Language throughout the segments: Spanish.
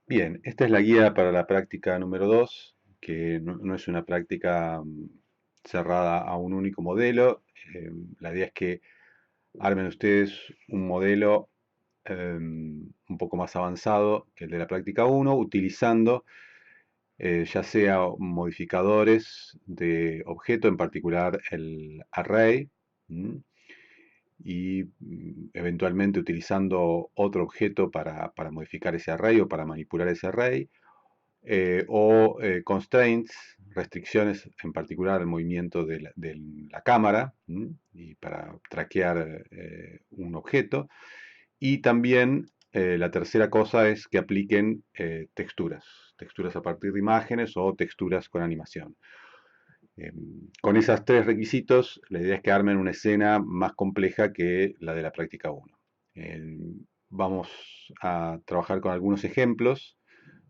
Bien, esta es la guía para la práctica número 2, que no es una práctica cerrada a un único modelo. La idea es que armen ustedes un modelo un poco más avanzado que el de la práctica 1, utilizando ya sea modificadores de objeto, en particular el array, ¿m? Y eventualmente utilizando otro objeto para modificar ese array o para manipular ese array, o constraints, restricciones, en particular el movimiento de la cámara, y para traquear un objeto. Y también la tercera cosa es que apliquen texturas a partir de imágenes o texturas con animación. Eh, con esos tres requisitos, la idea es que armen una escena más compleja que la de la práctica 1. Vamos a trabajar con algunos ejemplos.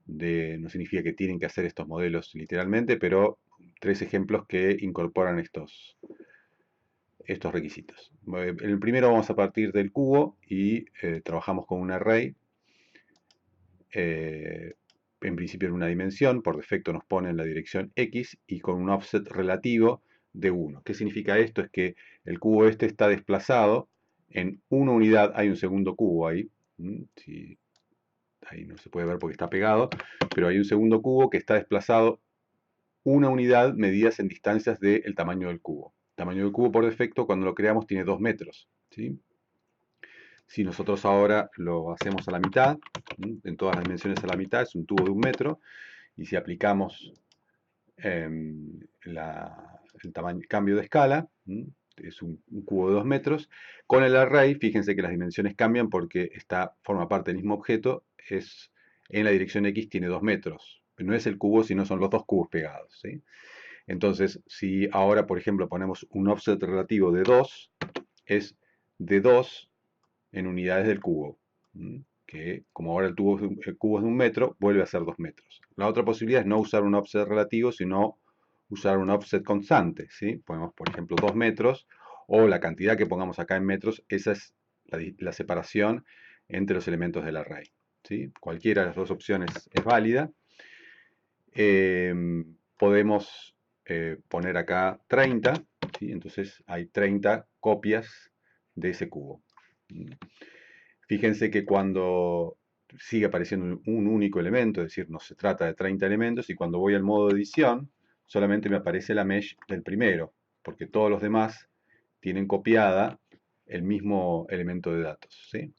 No significa que tienen que hacer estos modelos literalmente, pero tres ejemplos que incorporan estos requisitos. En el primero vamos a partir del cubo y trabajamos con un array. eh, en principio en una dimensión, por defecto nos pone en la dirección X y con un offset relativo de 1. ¿Qué significa esto? Es que el cubo este está desplazado en una unidad, hay un segundo cubo ahí, si, ahí no se puede ver porque está pegado, pero hay un segundo cubo que está desplazado una unidad medidas en distancias del tamaño del cubo. El tamaño del cubo por defecto cuando lo creamos tiene 2 metros, ¿sí? Si nosotros ahora lo hacemos a la mitad, en todas las dimensiones a la mitad, es un tubo de 1 metro, y si aplicamos el cambio de escala, es un cubo de 2 metros, con el array, fíjense que las dimensiones cambian porque forma parte del mismo objeto, en la dirección X tiene 2 metros. No es el cubo, sino son los dos cubos pegados, ¿sí? Entonces, si ahora, por ejemplo, ponemos un offset relativo de 2, es de 2 en unidades del cubo, que como ahora el cubo es de 1 metro, vuelve a ser 2 metros. La otra posibilidad es no usar un offset relativo, sino usar un offset constante, ¿sí? Ponemos, por ejemplo, 2 metros, o la cantidad que pongamos acá en metros, esa es la separación entre los elementos del array, ¿sí? Cualquiera de las dos opciones es válida. Podemos poner acá 30, ¿sí? Entonces hay 30 copias de ese cubo. Fíjense que cuando sigue apareciendo un único elemento, es decir, no se trata de 30 elementos, y cuando voy al modo de edición, solamente me aparece la mesh del primero, porque todos los demás tienen copiada el mismo elemento de datos, ¿sí?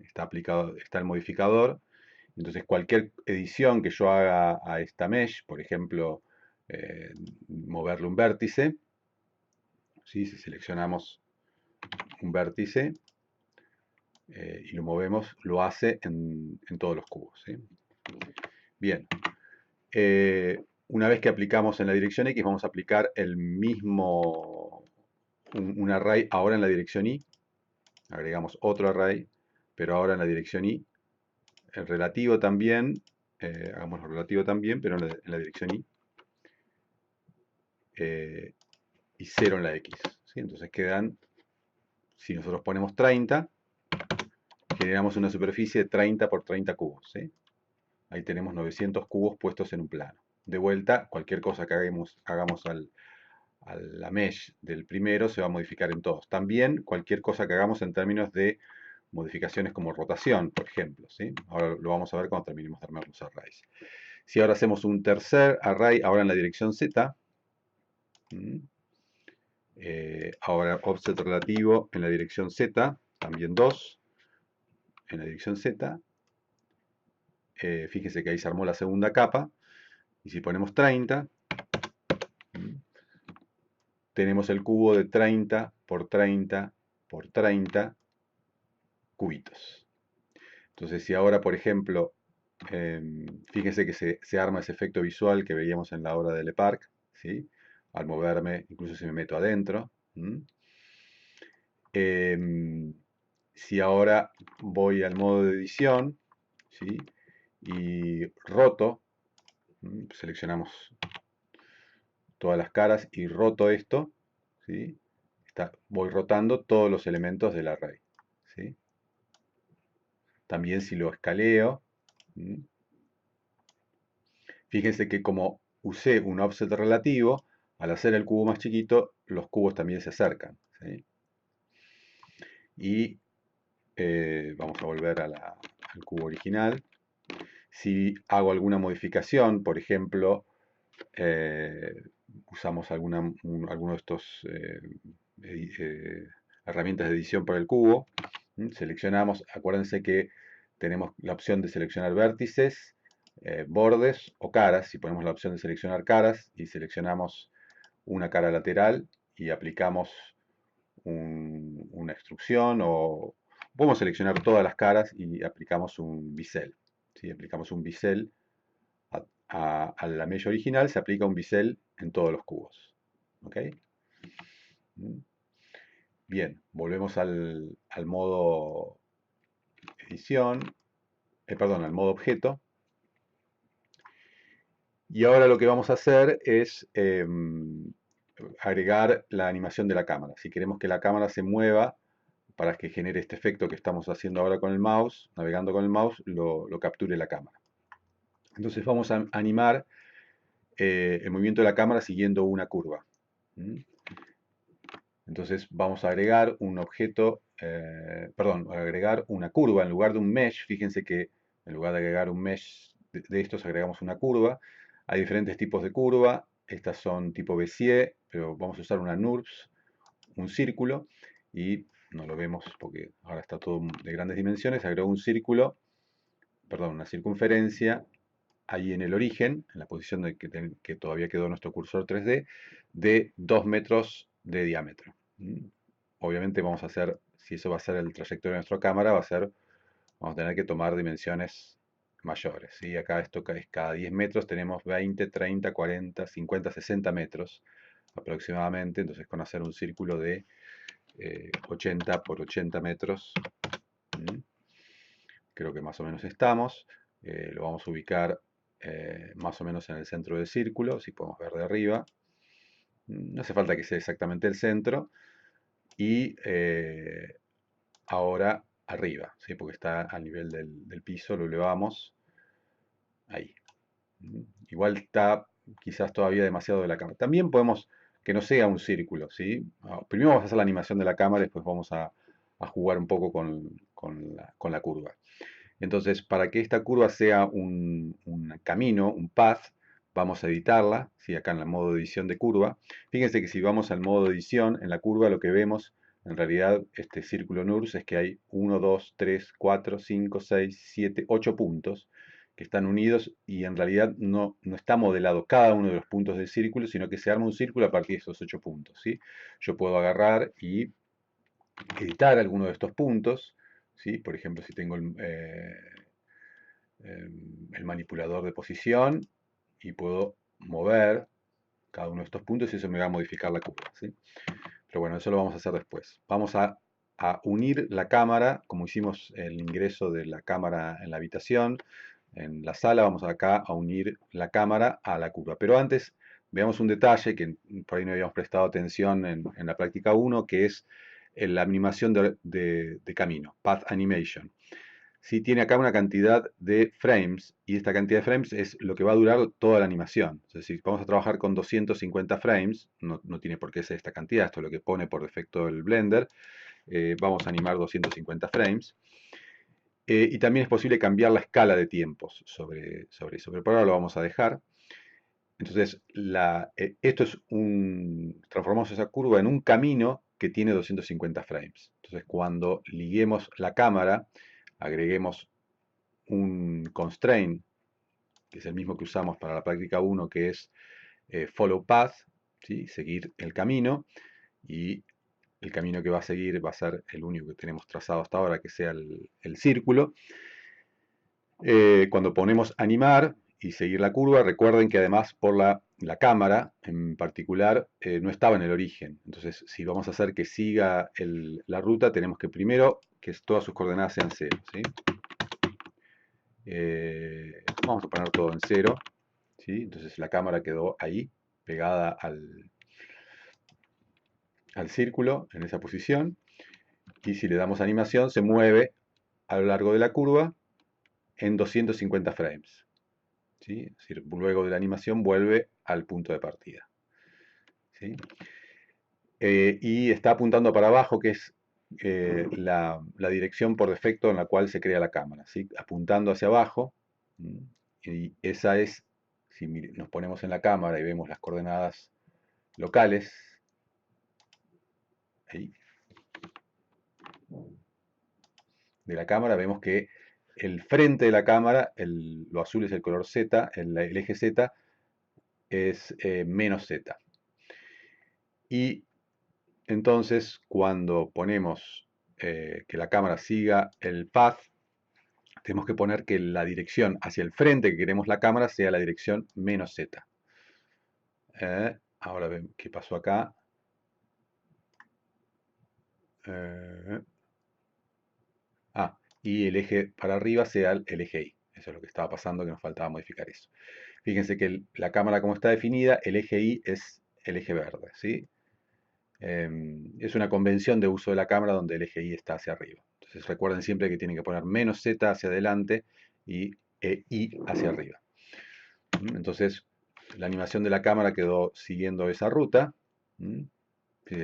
Está aplicado, está el modificador. Entonces cualquier edición que yo haga a esta mesh, por ejemplo, moverle un vértice, ¿sí? Si seleccionamos un vértice y lo movemos, lo hace en todos los cubos, ¿sí? Bien, una vez que aplicamos en la dirección X, vamos a aplicar el mismo, un array ahora en la dirección Y. Agregamos otro array, pero ahora en la dirección Y. El relativo también, hagamos lo relativo también, pero en la dirección Y. Y 0 en la X, ¿sí? Entonces quedan, si nosotros ponemos 30, generamos una superficie de 30 por 30 cubos, ¿sí? Ahí tenemos 900 cubos puestos en un plano. De vuelta, cualquier cosa que hagamos a la mesh del primero se va a modificar en todos. También cualquier cosa que hagamos en términos de modificaciones como rotación, por ejemplo, ¿sí? Ahora lo vamos a ver cuando terminemos de armar los arrays. Si ahora hacemos un tercer array, ahora en la dirección Z, ahora offset relativo en la dirección Z, también 2 en la dirección Z. Fíjese que ahí se armó la segunda capa. Y si ponemos 30, tenemos el cubo de 30 por 30 por 30 cubitos. Entonces, si ahora, por ejemplo, fíjense que se arma ese efecto visual que veíamos en la obra de Le Parc, ¿sí? Al moverme, incluso si me meto adentro. Si ahora voy al modo de edición, ¿sí? Y roto, seleccionamos todas las caras y roto esto, ¿sí? Voy rotando todos los elementos del array, ¿sí? También si lo escaleo, ¿Mm? Fíjense que como usé un offset relativo, al hacer el cubo más chiquito, los cubos también se acercan, ¿sí? Y vamos a volver al cubo original. Si hago alguna modificación, por ejemplo, eh, usamos alguno de estos herramientas de edición para el cubo, seleccionamos, acuérdense que tenemos la opción de seleccionar vértices, bordes o caras. Si ponemos la opción de seleccionar caras y seleccionamos una cara lateral y aplicamos una extrusión, o podemos seleccionar todas las caras y aplicamos un bisel. ¿Sí? Aplicamos un bisel a la mella original, se aplica un bisel en todos los cubos. ¿Ok? Bien, volvemos al modo edición, perdón, al modo objeto. Y ahora lo que vamos a hacer es agregar la animación de la cámara. Si queremos que la cámara se mueva para que genere este efecto que estamos haciendo ahora con el mouse, navegando con el mouse, lo capture la cámara. Entonces vamos a animar el movimiento de la cámara siguiendo una curva. Entonces vamos a agregar un objeto, perdón, agregar una curva en lugar de un mesh. Fíjense que en lugar de agregar un mesh de estos, agregamos una curva. Hay diferentes tipos de curva. Estas son tipo Bézier, pero vamos a usar una NURBS, un círculo, y no lo vemos porque ahora está todo de grandes dimensiones. Agrego un círculo, perdón, una circunferencia ahí en el origen, en la posición de que todavía quedó nuestro cursor 3D, de 2 metros de diámetro. Obviamente vamos a hacer, si eso va a ser el trayectorio de nuestra cámara, vamos a tener que tomar dimensiones mayores. ¿Sí? Acá esto es cada 10 metros, tenemos 20, 30, 40, 50, 60 metros aproximadamente. Entonces con hacer un círculo de 80 por 80 metros, creo que más o menos estamos. Lo vamos a ubicar más o menos en el centro del círculo, si podemos ver de arriba. No hace falta que sea exactamente el centro. Y ahora arriba, ¿sí? Porque está al nivel del piso, lo elevamos ahí. Igual está quizás todavía demasiado de la cámara. También podemos que no sea un círculo, ¿sí? Primero vamos a hacer la animación de la cámara, después vamos a jugar un poco con la curva. Entonces, para que esta curva sea un camino, un path, vamos a editarla, ¿sí? Acá en el modo edición de curva. Fíjense que si vamos al modo edición, en la curva lo que vemos, en realidad, este círculo NURBS, es que hay 1, 2, 3, 4, 5, 6, 7, 8 puntos que están unidos, y en realidad no está modelado cada uno de los puntos del círculo, sino que se arma un círculo a partir de esos 8 puntos, ¿sí? Yo puedo agarrar y editar alguno de estos puntos, ¿sí? Por ejemplo, si tengo el manipulador de posición y puedo mover cada uno de estos puntos y eso me va a modificar la curva, ¿sí? Pero bueno, eso lo vamos a hacer después. Vamos a unir la cámara, como hicimos el ingreso de la cámara en la habitación, en la sala, vamos acá a unir la cámara a la curva. Pero antes, veamos un detalle que por ahí no habíamos prestado atención en la práctica 1, que es la animación de camino, Path Animation. Sí, tiene acá una cantidad de frames, y esta cantidad de frames es lo que va a durar toda la animación. Es decir, vamos a trabajar con 250 frames, no tiene por qué ser esta cantidad, esto es lo que pone por defecto el Blender. Vamos a animar 250 frames. Y también es posible cambiar la escala de tiempos sobre eso, pero por ahora lo vamos a dejar. Entonces, esto es transformamos esa curva en un camino que tiene 250 frames. Entonces, cuando liguemos la cámara, agreguemos un constraint, que es el mismo que usamos para la práctica 1, que es follow path, ¿sí? Seguir el camino, y el camino que va a seguir va a ser el único que tenemos trazado hasta ahora, que sea el círculo. Cuando ponemos animar y seguir la curva, recuerden que además por la cámara en particular no estaba en el origen. Entonces, si vamos a hacer que siga la ruta, tenemos que primero que todas sus coordenadas sean 0, ¿sí? Vamos a poner todo en 0, ¿sí? Entonces la cámara quedó ahí, pegada al círculo, en esa posición. Y si le damos animación, se mueve a lo largo de la curva en 250 frames. ¿Sí? Es decir, luego de la animación vuelve al punto de partida. ¿Sí? Y está apuntando para abajo, que es la dirección por defecto en la cual se crea la cámara, ¿sí? Apuntando hacia abajo, y esa es, si nos ponemos en la cámara y vemos las coordenadas locales, ahí, de la cámara, vemos que el frente de la cámara, lo azul es el color Z, el eje Z es menos Z. Y entonces, cuando ponemos que la cámara siga el path, tenemos que poner que la dirección hacia el frente que queremos la cámara sea la dirección menos Z. Ahora ven qué pasó acá. Eh, y el eje para arriba sea el eje Y. Eso es lo que estaba pasando, que nos faltaba modificar eso. Fíjense que la cámara como está definida, el eje Y es el eje verde, ¿sí? Es una convención de uso de la cámara donde el eje Y está hacia arriba. Entonces recuerden siempre que tienen que poner menos Z hacia adelante y Y hacia arriba. Entonces la animación de la cámara quedó siguiendo esa ruta.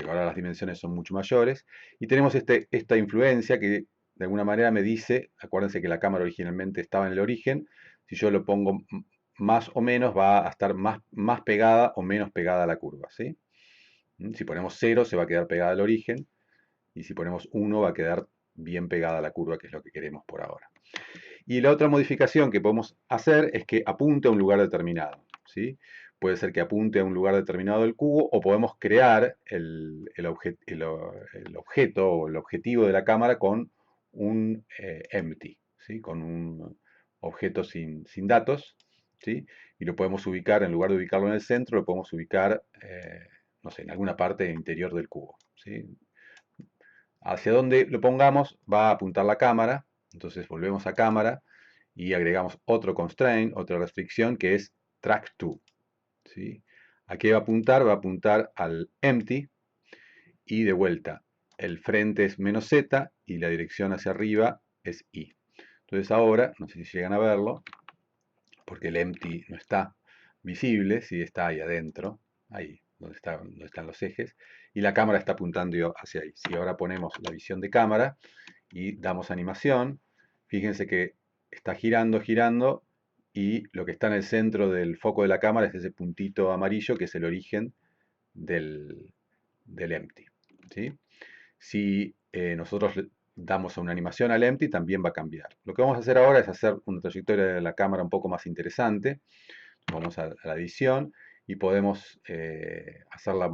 Ahora las dimensiones son mucho mayores. Y tenemos esta influencia que de alguna manera me dice, acuérdense que la cámara originalmente estaba en el origen, si yo lo pongo más o menos va a estar más pegada o menos pegada a la curva, ¿sí? Si ponemos 0 se va a quedar pegada al origen y si ponemos 1 va a quedar bien pegada a la curva, que es lo que queremos por ahora. Y la otra modificación que podemos hacer es que apunte a un lugar determinado, ¿sí? Puede ser que apunte a un lugar determinado del cubo o podemos crear el objeto o el objetivo de la cámara con un empty, ¿sí? Con un objeto sin datos, ¿sí? Y lo podemos ubicar, en lugar de ubicarlo en el centro, lo podemos ubicar, no sé, en alguna parte interior del cubo, ¿sí? Hacia donde lo pongamos va a apuntar la cámara, entonces volvemos a cámara y agregamos otro constraint, otra restricción que es track to, ¿sí? ¿A qué va a apuntar? Va a apuntar al empty y de vuelta el frente es menos z y la dirección hacia arriba es y. Entonces ahora, no sé si llegan a verlo, porque el empty no está visible, sí está ahí adentro, ahí donde están los ejes, y la cámara está apuntando hacia ahí. Si ahora ponemos la visión de cámara y damos animación, fíjense que está girando, girando, y lo que está en el centro del foco de la cámara es ese puntito amarillo que es el origen del empty, ¿sí? Si nosotros damos una animación al empty, también va a cambiar. Lo que vamos a hacer ahora es hacer una trayectoria de la cámara un poco más interesante. Vamos a la edición y podemos hacerla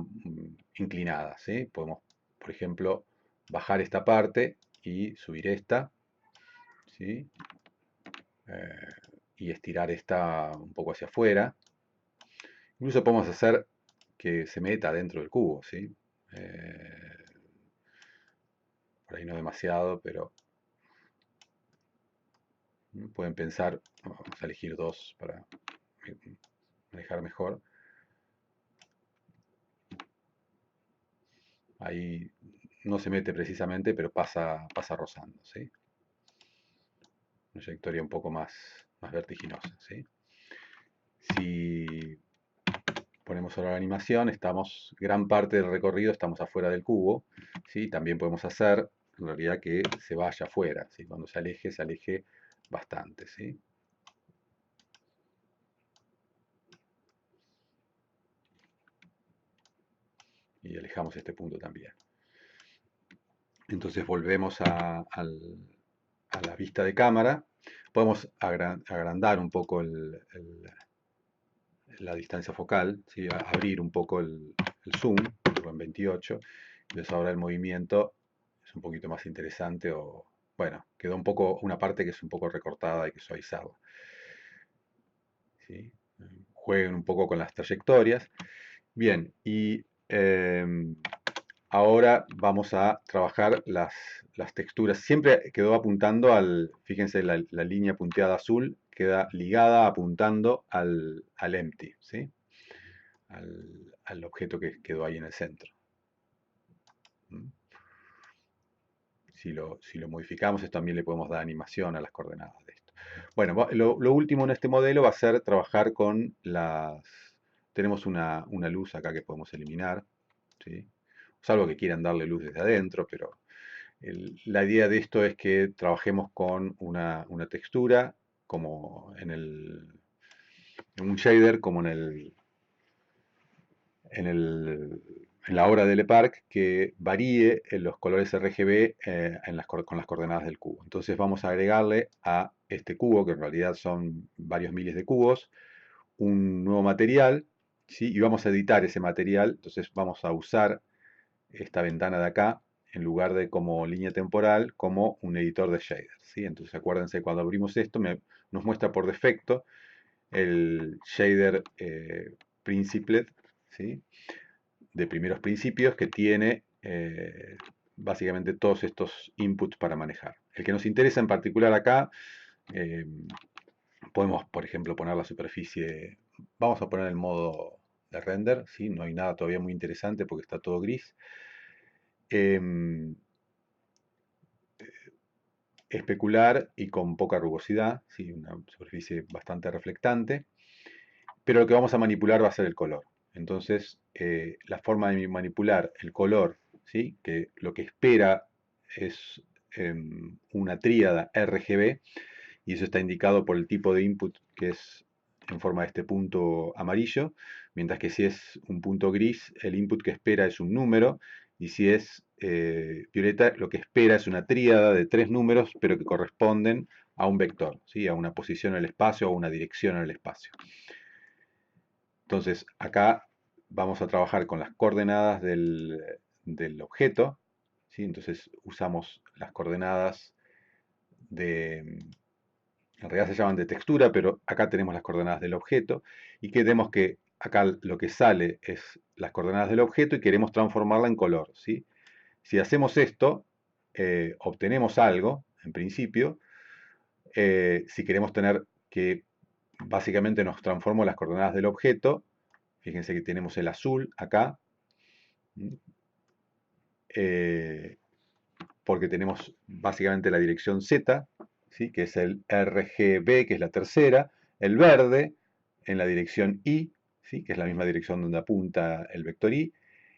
inclinada, ¿sí? Podemos, por ejemplo, bajar esta parte y subir esta, ¿sí? Y estirar esta un poco hacia afuera. Incluso podemos hacer que se meta dentro del cubo, ¿sí? Por ahí no demasiado, pero pueden pensar, vamos a elegir dos para manejar mejor. Ahí no se mete precisamente, pero pasa rozando, ¿sí? Una trayectoria un poco más vertiginosa, ¿sí? Si ponemos ahora la animación, gran parte del recorrido estamos afuera del cubo, ¿sí? También podemos hacer, en realidad, que se vaya afuera, ¿sí? Cuando se aleje bastante, ¿sí? Y alejamos este punto también. Entonces volvemos a la vista de cámara. Podemos agrandar un poco la distancia focal, ¿sí? Abrir un poco el zoom, en 28. Entonces ahora el movimiento es un poquito más interesante o, bueno, quedó una parte que es un poco recortada, hay que suavizarla, ¿sí? Jueguen un poco con las trayectorias. Bien, y ahora vamos a trabajar las texturas. Siempre quedó apuntando fíjense, la línea punteada azul queda ligada apuntando al empty, ¿sí? Al objeto que quedó ahí en el centro. Si lo modificamos, esto también le podemos dar animación a las coordenadas de esto. Bueno, lo último en este modelo va a ser trabajar con las... Tenemos una luz acá que podemos eliminar, ¿sí? Salvo que quieran darle luz desde adentro, pero la idea de esto es que trabajemos con una textura como en un shader, como en la obra de Le Parc, que varíe en los colores RGB con las coordenadas del cubo. Entonces vamos a agregarle a este cubo, que en realidad son varios miles de cubos, un nuevo material, ¿sí? Y vamos a editar ese material. Entonces vamos a usar esta ventana de acá, en lugar de como línea temporal, como un editor de shaders, ¿sí? Entonces acuérdense, cuando abrimos esto nos muestra por defecto el shader Principlet, ¿sí? De primeros principios, que tiene básicamente todos estos inputs para manejar. El que nos interesa en particular acá, eh, podemos, por ejemplo, poner la superficie, vamos a poner el modo de render, ¿sí? No hay nada todavía muy interesante porque está todo gris. Especular y con poca rugosidad, ¿sí? Una superficie bastante reflectante, pero lo que vamos a manipular va a ser el color. Entonces, la forma de manipular el color, ¿sí? Que lo que espera es una tríada RGB, y eso está indicado por el tipo de input, que es en forma de este punto amarillo, mientras que si es un punto gris, el input que espera es un número, y si es violeta, lo que espera es una tríada de 3 números, pero que corresponden a un vector, ¿sí? A una posición en el espacio o a una dirección en el espacio. Entonces, acá vamos a trabajar con las coordenadas del objeto, ¿sí? Entonces usamos las coordenadas en realidad se llaman de textura, pero acá tenemos las coordenadas del objeto, y queremos que acá lo que sale es las coordenadas del objeto y queremos transformarla en color, ¿sí? Si hacemos esto, obtenemos algo, en principio. Si queremos tener que básicamente nos transformó las coordenadas del objeto, fíjense que tenemos el azul acá, eh, porque tenemos básicamente la dirección Z, ¿sí? Que es el RGB, que es la tercera, el verde en la dirección Y, ¿sí? Que es la misma dirección donde apunta el vector Y,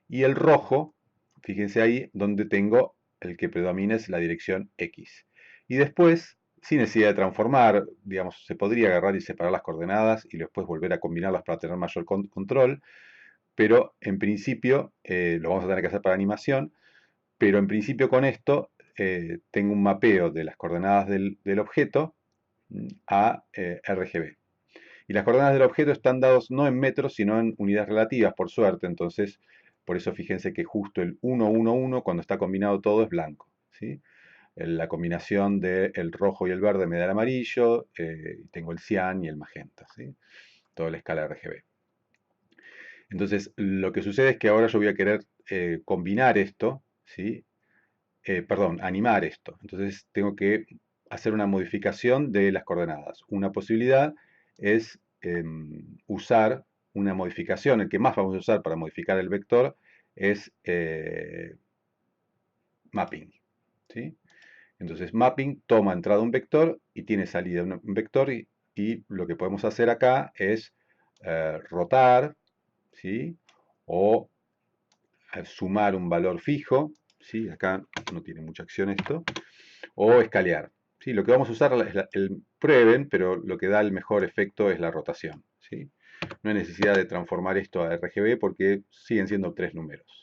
y el rojo, fíjense ahí, donde tengo el que predomina es la dirección X. Y después, sin necesidad de transformar, digamos, se podría agarrar y separar las coordenadas y después volver a combinarlas para tener mayor control, pero en principio lo vamos a tener que hacer para animación, pero en principio con esto tengo un mapeo de las coordenadas del objeto a RGB. Y las coordenadas del objeto están dados no en metros, sino en unidades relativas, por suerte. Entonces, por eso fíjense que justo el 1, 1, 1, cuando está combinado todo, es blanco, ¿sí? La combinación del rojo y el verde me da el amarillo, y tengo el cian y el magenta, ¿sí? Toda la escala RGB. Entonces, lo que sucede es que ahora yo voy a querer combinar esto, ¿sí? Perdón, animar esto. Entonces tengo que hacer una modificación de las coordenadas. Una posibilidad es usar una modificación. El que más vamos a usar para modificar el vector es mapping, ¿sí? Entonces mapping toma entrada un vector y tiene salida un vector, y lo que podemos hacer acá es rotar, ¿sí? O sumar un valor fijo, ¿sí? Acá no tiene mucha acción esto, o escalear. ¿Sí? Lo que vamos a usar es el prueben, pero lo que da el mejor efecto es la rotación, ¿sí? No hay necesidad de transformar esto a RGB porque siguen siendo 3 números.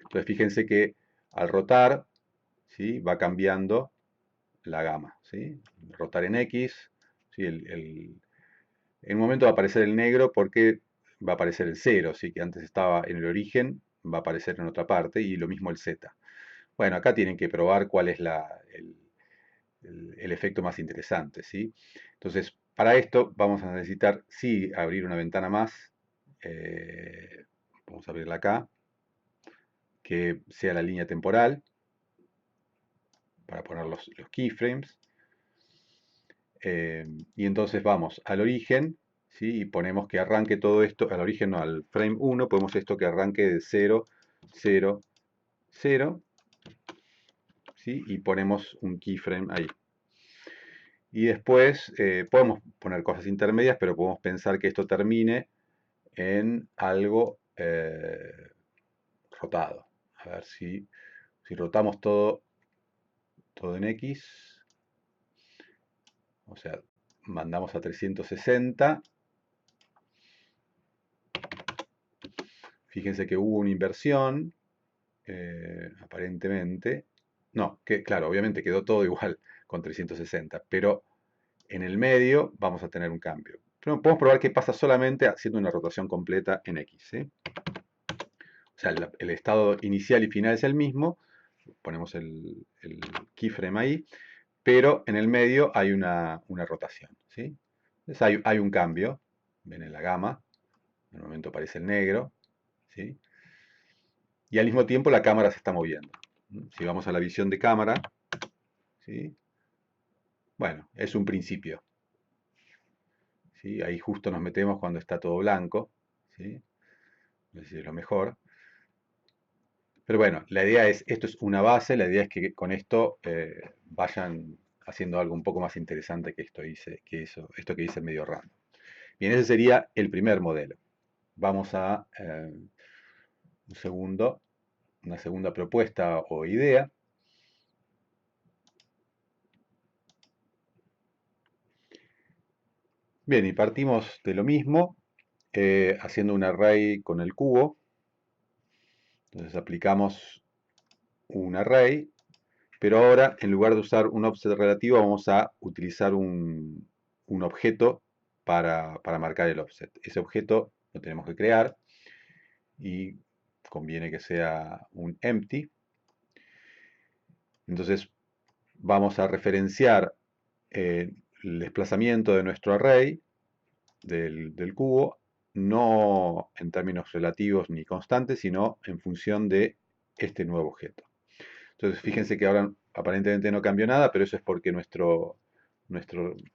Entonces fíjense que al rotar, ¿sí? Va cambiando la gama, ¿sí? Rotar en X, ¿sí? En un momento va a aparecer el negro porque va a aparecer el 0, ¿sí? Que antes estaba en el origen, va a aparecer en otra parte, y lo mismo el Z. Bueno, acá tienen que probar cuál es el efecto más interesante, ¿sí? Entonces, para esto vamos a necesitar, sí, abrir una ventana más. Vamos a abrirla acá, que sea la línea temporal, para poner los keyframes. Y entonces vamos al origen, ¿sí? Y ponemos que arranque todo esto, al origen no, al frame 1, ponemos esto que arranque de 0, 0, 0, ¿sí? Y ponemos un keyframe ahí. Y después podemos poner cosas intermedias, pero podemos pensar que esto termine en algo rotado. A ver si rotamos todo en X, o sea, mandamos a 360. Fíjense que hubo una inversión, aparentemente. No, que claro, obviamente quedó todo igual con 360, pero en el medio vamos a tener un cambio. Pero podemos probar qué pasa solamente haciendo una rotación completa en X. ¿Sí? O sea, el estado inicial y final es el mismo, ponemos el keyframe ahí, pero en el medio hay una rotación. ¿Sí? Entonces hay un cambio, ven en la gama, en el momento aparece el negro, ¿sí? Y al mismo tiempo la cámara se está moviendo. Si vamos a la visión de cámara, ¿sí? Bueno, es un principio. ¿Sí? Ahí justo nos metemos cuando está todo blanco. ¿Sí? No sé si es lo mejor. Pero bueno, la idea es, esto es una base, la idea es que con esto vayan haciendo algo un poco más interesante que esto que hice medio random. Bien, ese sería el primer modelo. Vamos a una segunda propuesta o idea. Bien, y partimos de lo mismo, haciendo un array con el cubo. Entonces aplicamos un array, pero ahora en lugar de usar un offset relativo vamos a utilizar un objeto para marcar el offset. Ese objeto lo tenemos que crear y conviene que sea un empty. Entonces vamos a referenciar el desplazamiento de nuestro array del cubo, no en términos relativos ni constantes, sino en función de este nuevo objeto. Entonces, fíjense que ahora aparentemente no cambió nada, pero eso es porque nuestro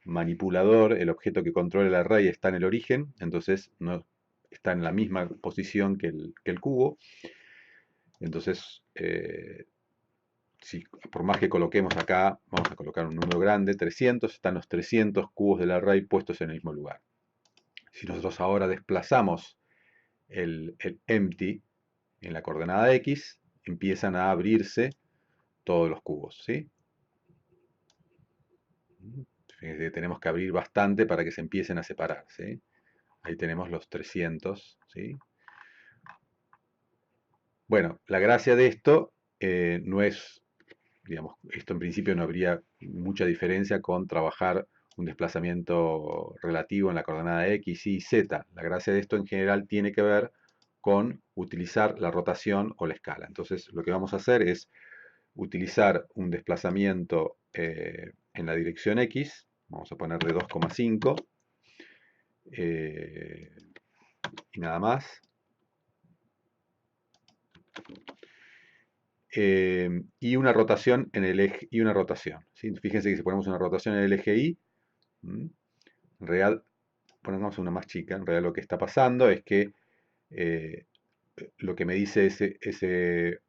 manipulador, el objeto que controla el array, está en el origen, entonces no está en la misma posición que el cubo. Entonces, si por más que coloquemos acá, vamos a colocar un número grande, 300, están los 300 cubos del array puestos en el mismo lugar. Si nosotros ahora desplazamos el empty en la coordenada X, empiezan a abrirse todos los cubos, ¿sí? Fíjense que tenemos que abrir bastante para que se empiecen a separar, ¿sí? Ahí tenemos los 300, ¿sí? Bueno, la gracia de esto no es, digamos, esto en principio no habría mucha diferencia con trabajar un desplazamiento relativo en la coordenada X, Y, Z. La gracia de esto en general tiene que ver con utilizar la rotación o la escala. Entonces, lo que vamos a hacer es utilizar un desplazamiento en la dirección X, vamos a ponerle 2,5 y nada más. Y una rotación en el eje, y una rotación. ¿Sí? Fíjense que si ponemos una rotación en el eje Y, en realidad, ponemos una más chica, en realidad lo que está pasando es que eh, lo que me dice ese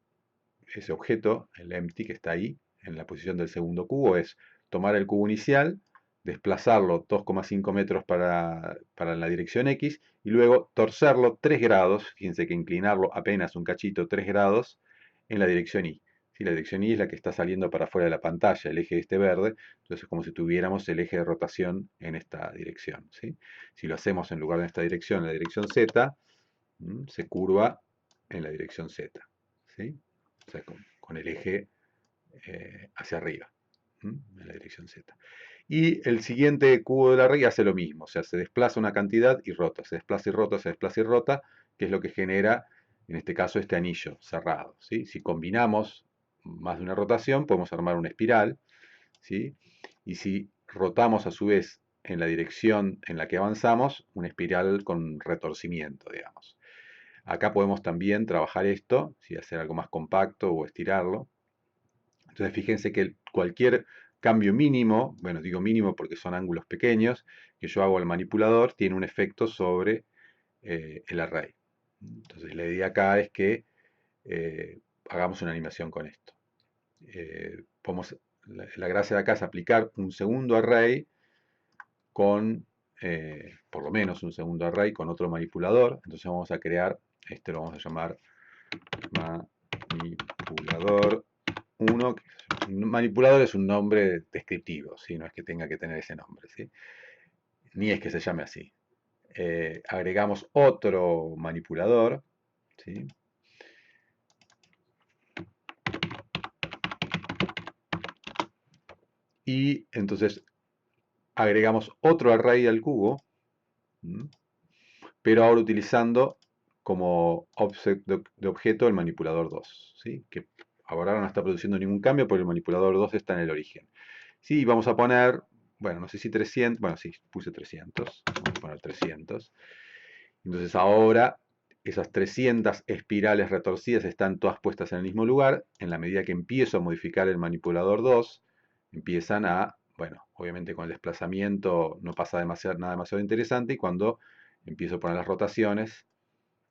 objeto, el empty que está ahí, en la posición del segundo cubo, es tomar el cubo inicial, desplazarlo 2,5 metros para la dirección X y luego torcerlo 3 grados, fíjense que inclinarlo apenas un cachito 3 grados en la dirección Y. ¿Sí? La dirección Y es la que está saliendo para afuera de la pantalla, el eje este verde, entonces es como si tuviéramos el eje de rotación en esta dirección. ¿Sí? Si lo hacemos en lugar de esta dirección, en la dirección Z, se curva en la dirección Z. ¿Sí? O sea, con el eje hacia arriba, en la dirección Z. Y el siguiente cubo del array hace lo mismo, o sea, se desplaza una cantidad y rota, se desplaza y rota, se desplaza y rota, que es lo que genera, en este caso, este anillo cerrado. ¿Sí? Si combinamos más de una rotación, podemos armar una espiral, ¿sí? Y si rotamos a su vez en la dirección en la que avanzamos, una espiral con retorcimiento, digamos. Acá podemos también trabajar esto, si hacer algo más compacto o estirarlo. Entonces fíjense que cualquier cambio mínimo, bueno, digo mínimo porque son ángulos pequeños, que yo hago al manipulador, tiene un efecto sobre el array. Entonces la idea acá es que hagamos una animación con esto. Podemos la gracia de acá es aplicar un segundo array con, por lo menos un segundo array con otro manipulador. Entonces vamos a crear, este lo vamos a llamar manipulador 1. Manipulador es un nombre descriptivo, ¿sí? No es que tenga que tener ese nombre, ¿sí? Ni es que se llame así. Agregamos otro manipulador, ¿sí? Y entonces agregamos otro array al cubo, ¿m? Pero ahora utilizando como object de objeto el manipulador 2, ¿sí? Que ahora no está produciendo ningún cambio porque el manipulador 2 está en el origen. Sí, vamos a poner, bueno, no sé si 300, bueno, sí, puse 300, vamos a poner 300. Entonces ahora esas 300 espirales retorcidas están todas puestas en el mismo lugar. En la medida que empiezo a modificar el manipulador 2, empiezan a, bueno, obviamente con el desplazamiento no pasa nada demasiado interesante y cuando empiezo a poner las rotaciones,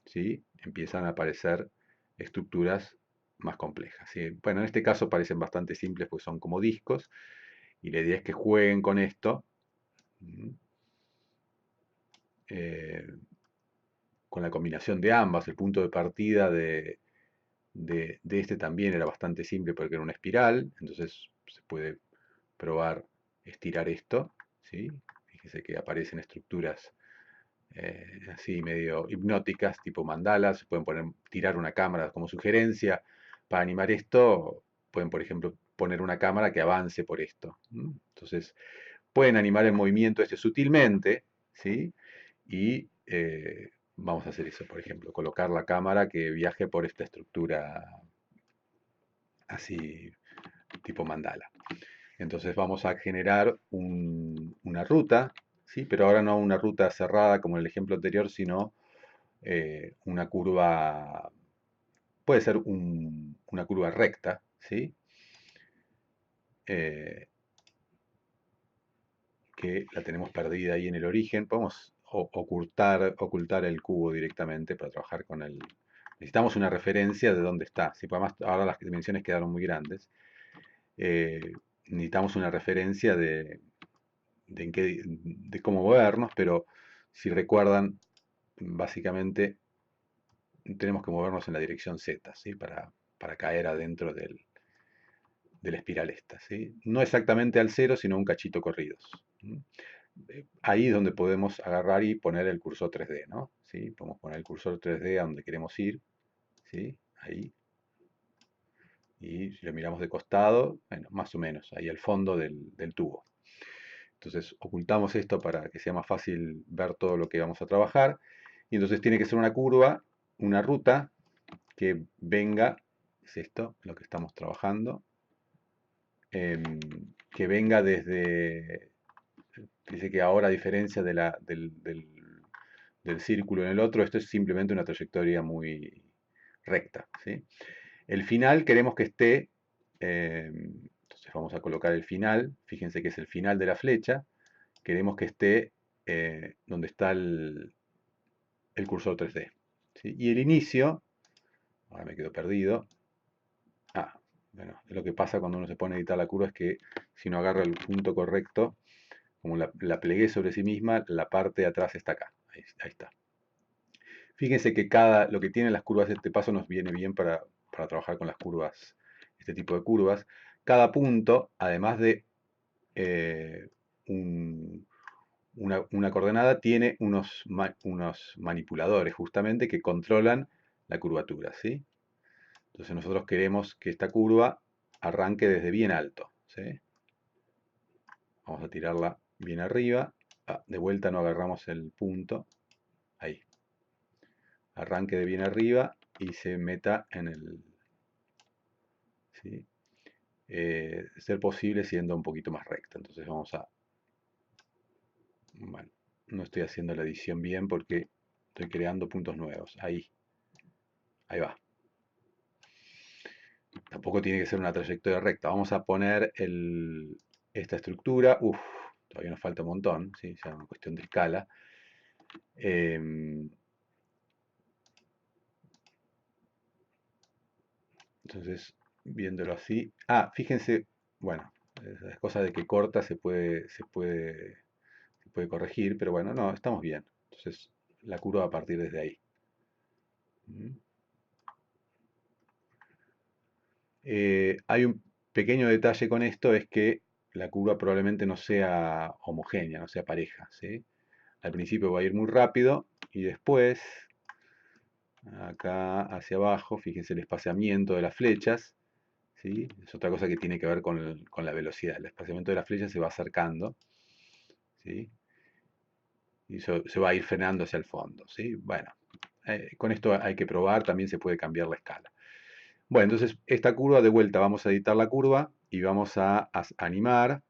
¿sí? Empiezan a aparecer estructuras más complejas, ¿sí? Bueno, en este caso parecen bastante simples porque son como discos y la idea es que jueguen con esto, eh, con la combinación de ambas. El punto de partida de este también era bastante simple porque era una espiral, entonces se puede probar estirar esto, ¿sí? Fíjese que aparecen estructuras así medio hipnóticas, tipo mandalas, se pueden tirar una cámara como sugerencia. Para animar esto, pueden, por ejemplo, poner una cámara que avance por esto. Entonces, pueden animar el movimiento este sutilmente, ¿sí? Y vamos a hacer eso, por ejemplo, colocar la cámara que viaje por esta estructura así tipo mandala. Entonces vamos a generar una ruta, ¿sí? Pero ahora no una ruta cerrada como en el ejemplo anterior, sino una curva, puede ser una curva recta, ¿sí? Eh, que la tenemos perdida ahí en el origen. Podemos ocultar el cubo directamente para trabajar con el... Necesitamos una referencia de dónde está. Si además ahora las dimensiones quedaron muy grandes. eh, Necesitamos una referencia de cómo movernos, pero si recuerdan, básicamente tenemos que movernos en la dirección Z, ¿sí? Para caer adentro de la espiral esta, ¿sí? No exactamente al cero, sino un cachito corridos. Ahí es donde podemos agarrar y poner el cursor 3D, ¿no? ¿Sí? Podemos poner el cursor 3D a donde queremos ir, ¿sí? Ahí. Y si lo miramos de costado, bueno, más o menos, ahí al fondo del tubo. Entonces ocultamos esto para que sea más fácil ver todo lo que vamos a trabajar. Y entonces tiene que ser una curva, una ruta que venga, es esto lo que estamos trabajando, que venga desde, dice que ahora a diferencia del círculo en el otro, esto es simplemente una trayectoria muy recta, ¿sí? El final queremos que esté, entonces vamos a colocar el final, fíjense que es el final de la flecha, queremos que esté donde está el cursor 3D, ¿sí? Y el inicio, ahora me quedo perdido, bueno, lo que pasa cuando uno se pone a editar la curva es que si no agarra el punto correcto, como la plegué sobre sí misma, la parte de atrás está acá, ahí está. Fíjense que lo que tienen las curvas de este paso nos viene bien para trabajar con las curvas, este tipo de curvas. Cada punto, además de eh, una coordenada, tiene unos manipuladores justamente que controlan la curvatura, ¿sí? Entonces nosotros queremos que esta curva arranque desde bien alto, ¿sí? Vamos a tirarla bien arriba. De vuelta no agarramos el punto. Ahí. Arranque de bien arriba y se meta en el... ¿sí? Ser posible siendo un poquito más recta. Entonces vamos a... Bueno, no estoy haciendo la edición bien porque estoy creando puntos nuevos. Ahí va. Tampoco tiene que ser una trayectoria recta. Vamos a poner esta estructura. Uf, todavía nos falta un montón. ¿Sí? Es una cuestión de escala. Entonces, viéndolo así. Fíjense, bueno, Esas cosas de que corta se puede corregir, pero bueno, no, estamos bien. Entonces, la curva va a partir desde ahí. ¿Mm? Hay un pequeño detalle con esto, es que la curva probablemente no sea homogénea, no sea pareja, ¿sí? Al principio va a ir muy rápido y después, acá hacia abajo, fíjense el espaciamiento de las flechas, ¿sí? Es otra cosa que tiene que ver con la velocidad. El espaciamiento de las flechas se va acercando, ¿sí? Y se va a ir frenando hacia el fondo, ¿sí? Bueno, con esto hay que probar, también se puede cambiar la escala. Bueno, entonces esta curva de vuelta, vamos a editar la curva y vamos a animar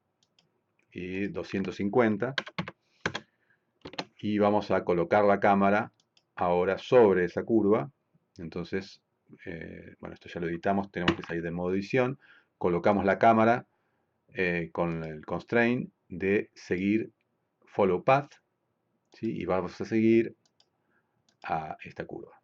250 y vamos a colocar la cámara ahora sobre esa curva. Entonces, bueno, esto ya lo editamos, tenemos que salir del modo edición, colocamos la cámara con el constraint de seguir follow path, ¿sí? Y vamos a seguir a esta curva.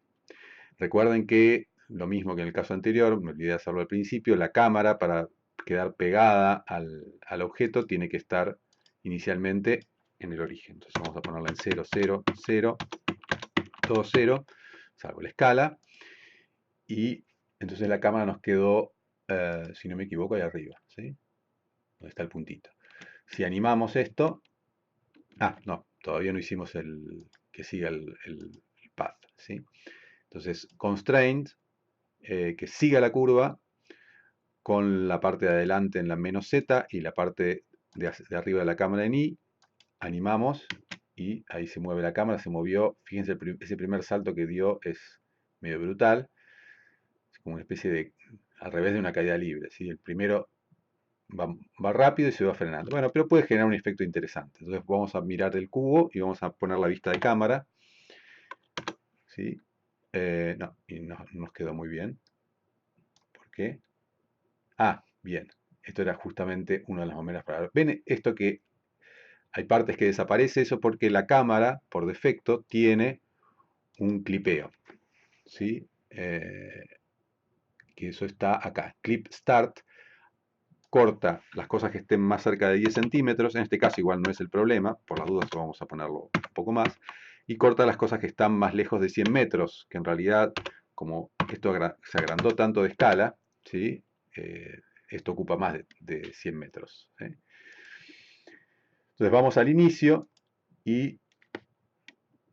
Recuerden que lo mismo que en el caso anterior, me olvidé de hacerlo al principio, la cámara para quedar pegada al objeto tiene que estar inicialmente en el origen. Entonces vamos a ponerla en 0, 0, 0, todo 0, salvo la escala. Y entonces la cámara nos quedó, si no me equivoco, ahí arriba, ¿sí? Donde está el puntito. Si animamos esto, no, todavía no hicimos que siga el path, ¿sí? Entonces, constraint, que siga la curva con la parte de adelante en la menos Z y la parte de arriba de la cámara en I, animamos y ahí se mueve la cámara, se movió, fíjense ese primer salto que dio es medio brutal, es como una especie de, al revés de una caída libre, ¿sí? El primero va rápido y se va frenando, bueno, pero puede generar un efecto interesante. Entonces vamos a mirar el cubo y vamos a poner la vista de cámara, ¿sí? No, y no nos quedó muy bien. ¿Por qué? Bien. Esto era justamente una de las maneras para ver. ¿Ven esto que hay partes que desaparece? Eso porque la cámara, por defecto, tiene un clipeo. ¿Sí? Que eso está acá. Clip Start corta las cosas que estén más cerca de 10 centímetros. En este caso igual no es el problema. Por las dudas vamos a ponerlo un poco más. Y corta las cosas que están más lejos de 100 metros. Que en realidad, como esto se agrandó tanto de escala, ¿sí? Esto ocupa más de 100 metros. ¿Sí? Entonces vamos al inicio y,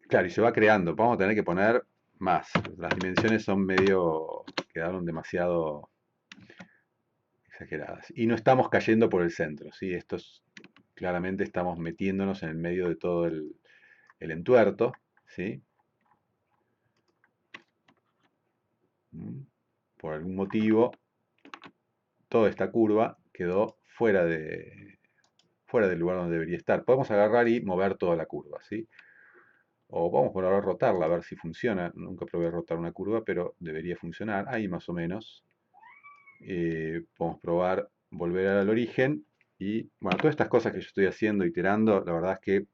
claro, y se va creando. Vamos a tener que poner más. Las dimensiones son quedaron demasiado exageradas. Y no estamos cayendo por el centro, ¿sí? Claramente estamos metiéndonos en el medio de todo el entuerto, ¿sí? Por algún motivo, toda esta curva quedó fuera del lugar donde debería estar. Podemos agarrar y mover toda la curva, ¿sí? O vamos por ahora a rotarla, a ver si funciona. Nunca probé rotar una curva, pero debería funcionar. Ahí más o menos. Podemos probar volver al origen. Y bueno, todas estas cosas que yo estoy haciendo, iterando, la verdad es que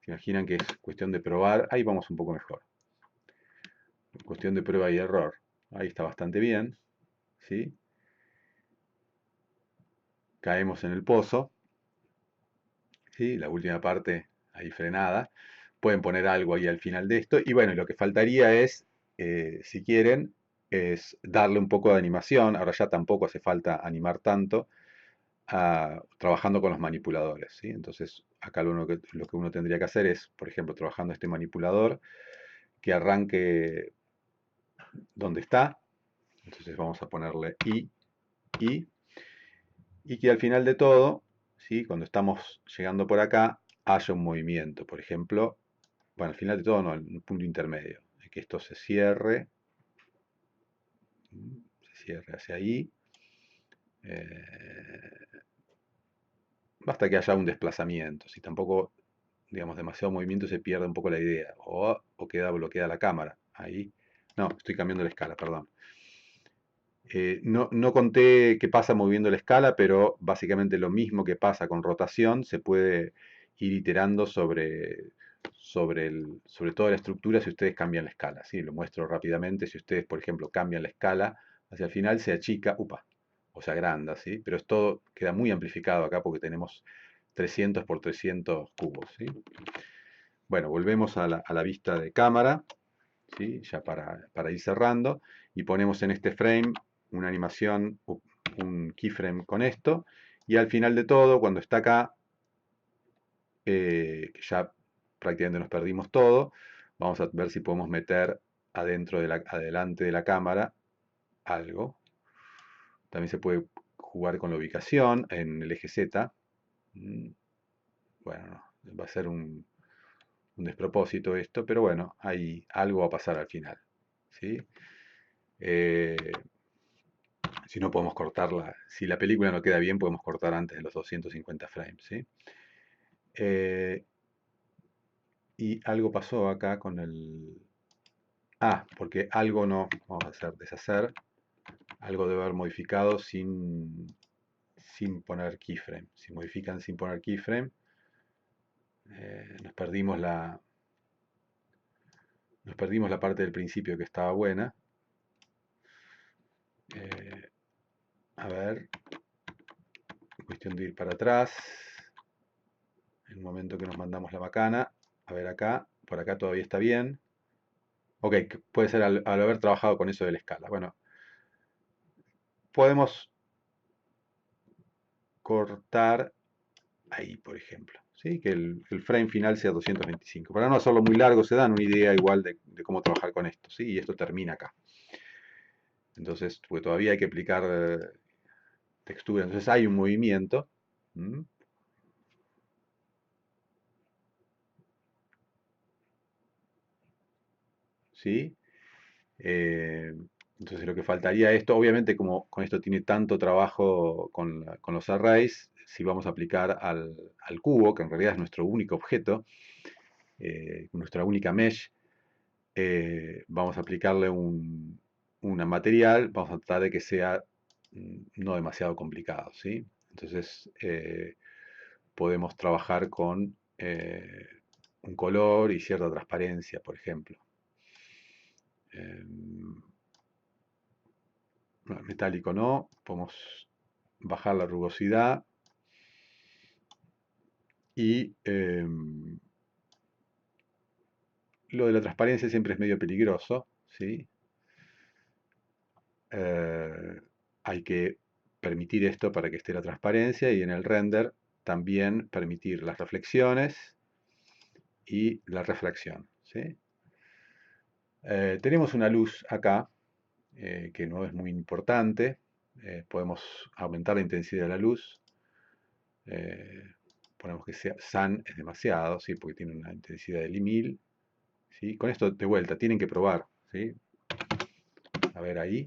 se imaginan que es cuestión de probar. Ahí vamos un poco mejor. Cuestión de prueba y error. Ahí está bastante bien. ¿Sí? Caemos en el pozo. ¿Sí? La última parte ahí frenada. Pueden poner algo ahí al final de esto. Y bueno, lo que faltaría es, si quieren, es darle un poco de animación. Ahora ya tampoco hace falta animar tanto, trabajando con los manipuladores, ¿sí? Entonces, acá lo que uno tendría que hacer es, por ejemplo, trabajando este manipulador, que arranque donde está. Entonces vamos a ponerle I, y que al final de todo, ¿sí? Cuando estamos llegando por acá, haya un movimiento. Por ejemplo, bueno, al final de todo no, un punto intermedio. Que esto se cierre hacia ahí. Basta que haya un desplazamiento. Si tampoco, digamos, demasiado movimiento se pierde un poco la idea. O queda bloqueada la cámara. Ahí. No, estoy cambiando la escala, perdón. No conté qué pasa moviendo la escala, pero básicamente lo mismo que pasa con rotación se puede ir iterando sobre toda la estructura si ustedes cambian la escala. ¿Sí? Lo muestro rápidamente. Si ustedes, por ejemplo, cambian la escala hacia el final, se achica. o se agranda, ¿sí? Pero esto queda muy amplificado acá porque tenemos 300 por 300 cubos, ¿sí? Bueno, volvemos a la vista de cámara, ¿sí? Ya para ir cerrando, y ponemos en este frame una animación, un keyframe con esto, y al final de todo, cuando está acá, que ya prácticamente nos perdimos todo, vamos a ver si podemos meter adentro adelante de la cámara algo. También se puede jugar con la ubicación en el eje Z. Mm, Bueno, no, va a ser un despropósito esto, pero bueno, hay algo va a pasar al final, ¿sí? Eh, si no podemos cortarla, si la película no queda bien, podemos cortar antes de los 250 frames, ¿sí? Eh, y algo pasó acá con el... Ah, porque algo no, vamos a hacer deshacer, algo debe haber modificado sin poner keyframe. Si modifican sin poner keyframe, nos perdimos la parte del principio que estaba buena. Eh, a ver, cuestión de ir para atrás. En el momento que nos mandamos la macana, a ver acá, por acá todavía está bien. Ok, puede ser al haber trabajado con eso de la escala. Bueno, podemos cortar ahí, por ejemplo. ¿Sí? Que el frame final sea 225. Para no hacerlo muy largo, se dan una idea igual de cómo trabajar con esto. ¿Sí? Y esto termina acá. Entonces, pues todavía hay que aplicar textura. Entonces hay un movimiento. ¿Mm? ¿Sí? Eh, entonces lo que faltaría esto, obviamente como con esto tiene tanto trabajo con los arrays, si vamos a aplicar al cubo, que en realidad es nuestro único objeto, nuestra única mesh, vamos a aplicarle un material, vamos a tratar de que sea no demasiado complicado, ¿sí? Entonces podemos trabajar con un color y cierta transparencia, por ejemplo. Em, Metálico no, podemos bajar la rugosidad y lo de la transparencia siempre es medio peligroso, ¿sí? Eh, hay que permitir esto para que esté la transparencia y en el render también permitir las reflexiones y la refracción, ¿sí? Tenemos una luz acá que no es muy importante, podemos aumentar la intensidad de la luz, eh, ponemos que sea sun es demasiado, ¿sí? Porque tiene una intensidad de 1000, ¿sí? Con esto de vuelta, tienen que probar, ¿sí? A ver ahí,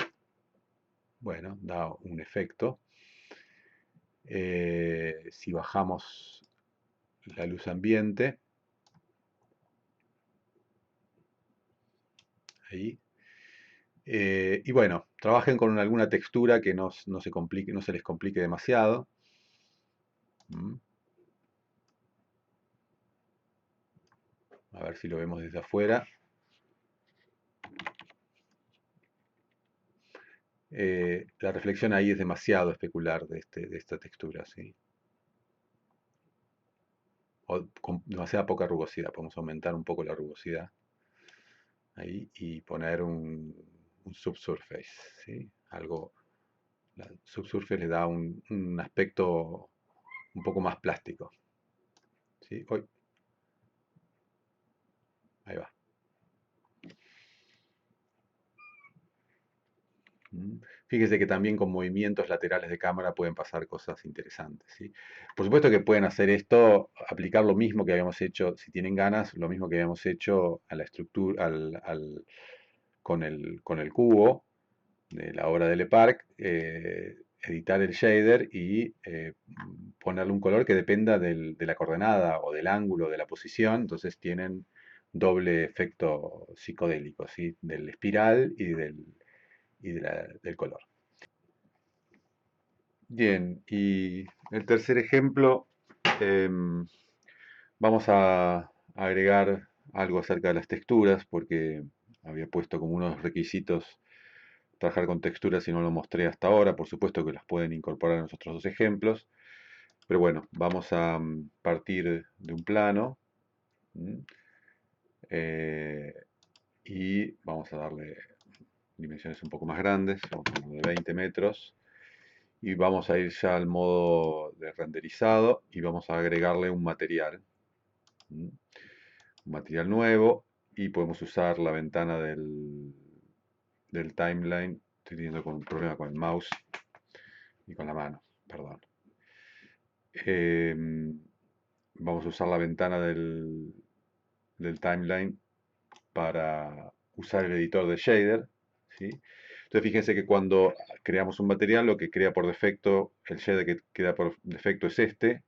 bueno, da un efecto. Si bajamos la luz ambiente, ahí. Y bueno, trabajen con alguna textura que no se complique, no se les complique demasiado. Mm, A ver si lo vemos desde afuera. La reflexión ahí es demasiado especular de esta textura, ¿sí? O con demasiada poca rugosidad. Podemos aumentar un poco la rugosidad ahí y poner un subsurface, ¿sí? Algo, la subsurface le da un aspecto un poco más plástico, ¿sí? Ahí va. Mm. Fíjese que también con movimientos laterales de cámara pueden pasar cosas interesantes, ¿sí? Por supuesto que pueden hacer esto, aplicar lo mismo que habíamos hecho, si tienen ganas, lo mismo que habíamos hecho a la estructura, con el cubo de la obra de Le Parc, editar el shader y ponerle un color que dependa de la coordenada o del ángulo de la posición, entonces tienen doble efecto psicodélico, ¿sí? Del espiral del color. Bien, y el tercer ejemplo, em, vamos a agregar algo acerca de las texturas, porque había puesto como unos requisitos trabajar con texturas y no lo mostré hasta ahora. Por supuesto que las pueden incorporar en los otros dos ejemplos. Pero bueno, vamos a partir de un plano. ¿Mm? eh, y vamos a darle dimensiones un poco más grandes, vamos a poner de 20 metros. Y vamos a ir ya al modo de renderizado y vamos a agregarle un material. ¿Mm? Un material nuevo y podemos usar la ventana del timeline. Estoy teniendo un problema con el mouse y con la mano, perdón. Vamos a usar la ventana del timeline para usar el editor de shader, ¿sí? Entonces fíjense que cuando creamos un material, lo que crea por defecto, el shader que crea por defecto es este,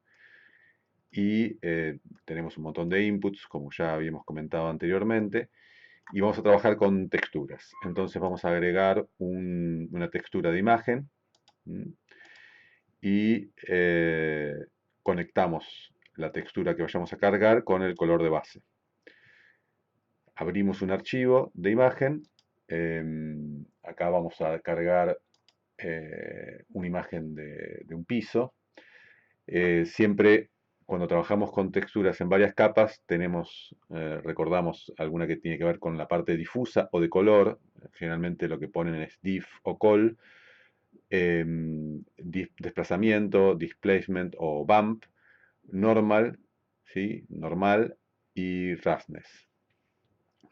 y tenemos un montón de inputs, como ya habíamos comentado anteriormente, y vamos a trabajar con texturas. Entonces vamos a agregar una textura de imagen, ¿m? Y conectamos la textura que vayamos a cargar con el color de base. Abrimos un archivo de imagen. Acá vamos a cargar una imagen de un piso. Siempre cuando trabajamos con texturas en varias capas, recordamos alguna que tiene que ver con la parte difusa o de color. Generalmente lo que ponen es diff o col. Desplazamiento, displacement o bump, normal, ¿sí? Normal y roughness,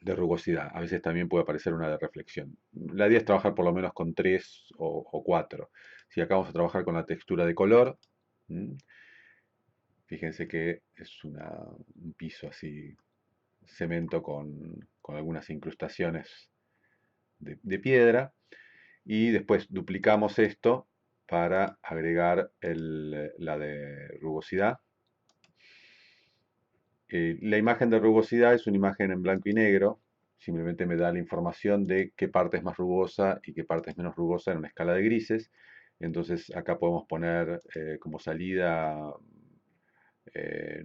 de rugosidad. A veces también puede aparecer una de reflexión. La idea es trabajar por lo menos con 3 o 4. Si acá vamos a trabajar con la textura de color, fíjense que es un piso así, cemento con algunas incrustaciones de piedra. Y después duplicamos esto para agregar la de rugosidad. La imagen de rugosidad es una imagen en blanco y negro. Simplemente me da la información de qué parte es más rugosa y qué parte es menos rugosa en una escala de grises. Entonces acá podemos poner como salida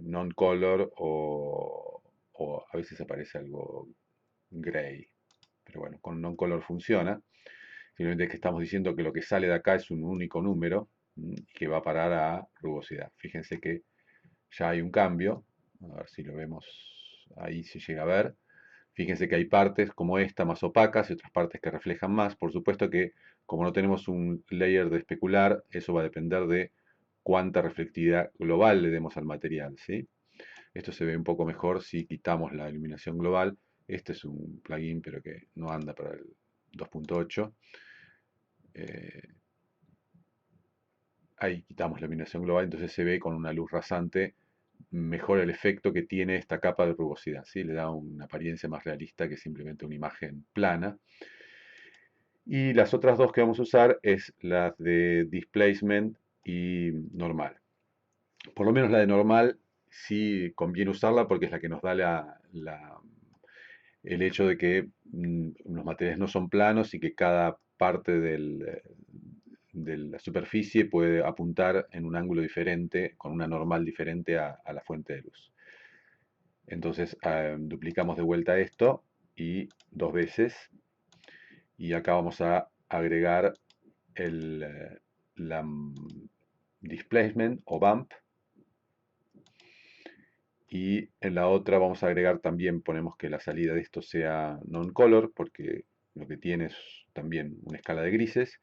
non-color o a veces aparece algo gray. Pero bueno, con non-color funciona. Simplemente es que estamos diciendo que lo que sale de acá es un único número y que va a parar a rugosidad. Fíjense que ya hay un cambio. A ver si lo vemos ahí, se llega a ver. Fíjense que hay partes como esta más opacas y otras partes que reflejan más. Por supuesto que como no tenemos un layer de especular, eso va a depender de cuánta reflectividad global le demos al material, ¿sí? Esto se ve un poco mejor si quitamos la iluminación global. Este es un plugin, pero que no anda para el 2.8. Ahí quitamos la iluminación global, entonces se ve con una luz rasante mejor el efecto que tiene esta capa de rugosidad, ¿sí? Le da una apariencia más realista que simplemente una imagen plana. Y las otras dos que vamos a usar es las de displacement y normal. Por lo menos la de normal sí conviene usarla porque es la que nos da el hecho de que los materiales no son planos y que cada parte de la superficie puede apuntar en un ángulo diferente, con una normal diferente a la fuente de luz. Entonces duplicamos de vuelta esto y dos veces. Y acá vamos a agregar la displacement o bump. Y en la otra vamos a agregar también, ponemos que la salida de esto sea non-color, porque lo que tiene es también una escala de grises.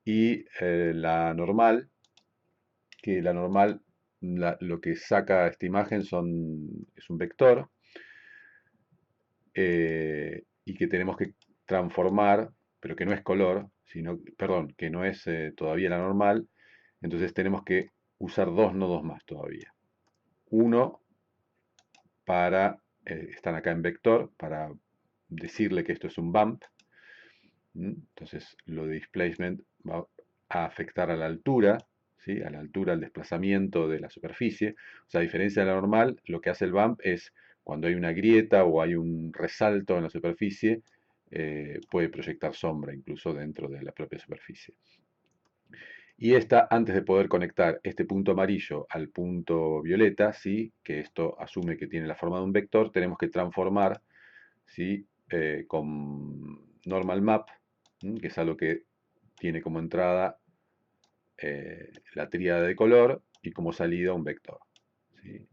Y la normal, que la normal, lo que saca esta imagen es un vector, y que tenemos que transformar, pero que no es color, sino, perdón, que no es todavía la normal. Entonces tenemos que usar dos nodos más todavía. Uno están acá en vector, para decirle que esto es un bump. Entonces lo de displacement va a afectar a la altura, ¿sí? A la altura, al desplazamiento de la superficie. O sea, a diferencia de la normal, lo que hace el bump es cuando hay una grieta o hay un resalto en la superficie, puede proyectar sombra incluso dentro de la propia superficie. Y esta, antes de poder conectar este punto amarillo al punto violeta, ¿sí? Que esto asume que tiene la forma de un vector, tenemos que transformar, ¿sí? Con normal map que es algo que tiene como entrada la tríada de color y como salida un vector. ¿Sí?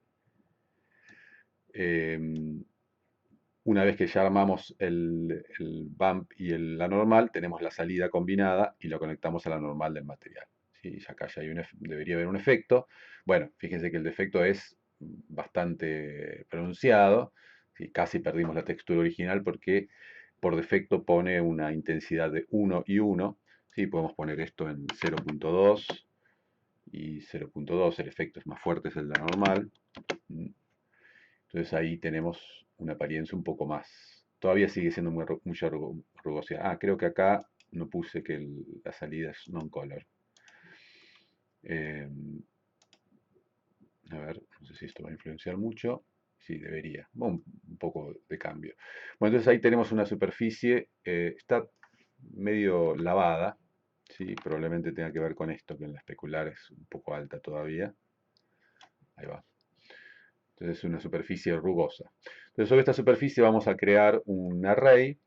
Una vez que ya armamos el bump y la normal, tenemos la salida combinada y lo conectamos a la normal del material. ¿Sí? Y acá ya debería haber un efecto. Bueno, fíjense que el defecto es bastante pronunciado. ¿Sí? Casi perdimos la textura original porque por defecto pone una intensidad de 1 y 1. ¿Sí? Podemos poner esto en 0.2 y 0.2. El efecto es más fuerte, es el de la normal. Entonces ahí tenemos una apariencia un poco más. Todavía sigue siendo mucha rugosidad. Ah, creo que acá no puse que la salida es non-color. Eh, a ver, no sé si esto va a influenciar mucho. Sí, debería. Bueno, un poco de cambio. Bueno, entonces ahí tenemos una superficie. Está medio lavada. Sí, probablemente tenga que ver con esto, que en la especular es un poco alta todavía. Ahí va. Entonces es una superficie rugosa. Entonces sobre esta superficie vamos a crear un array,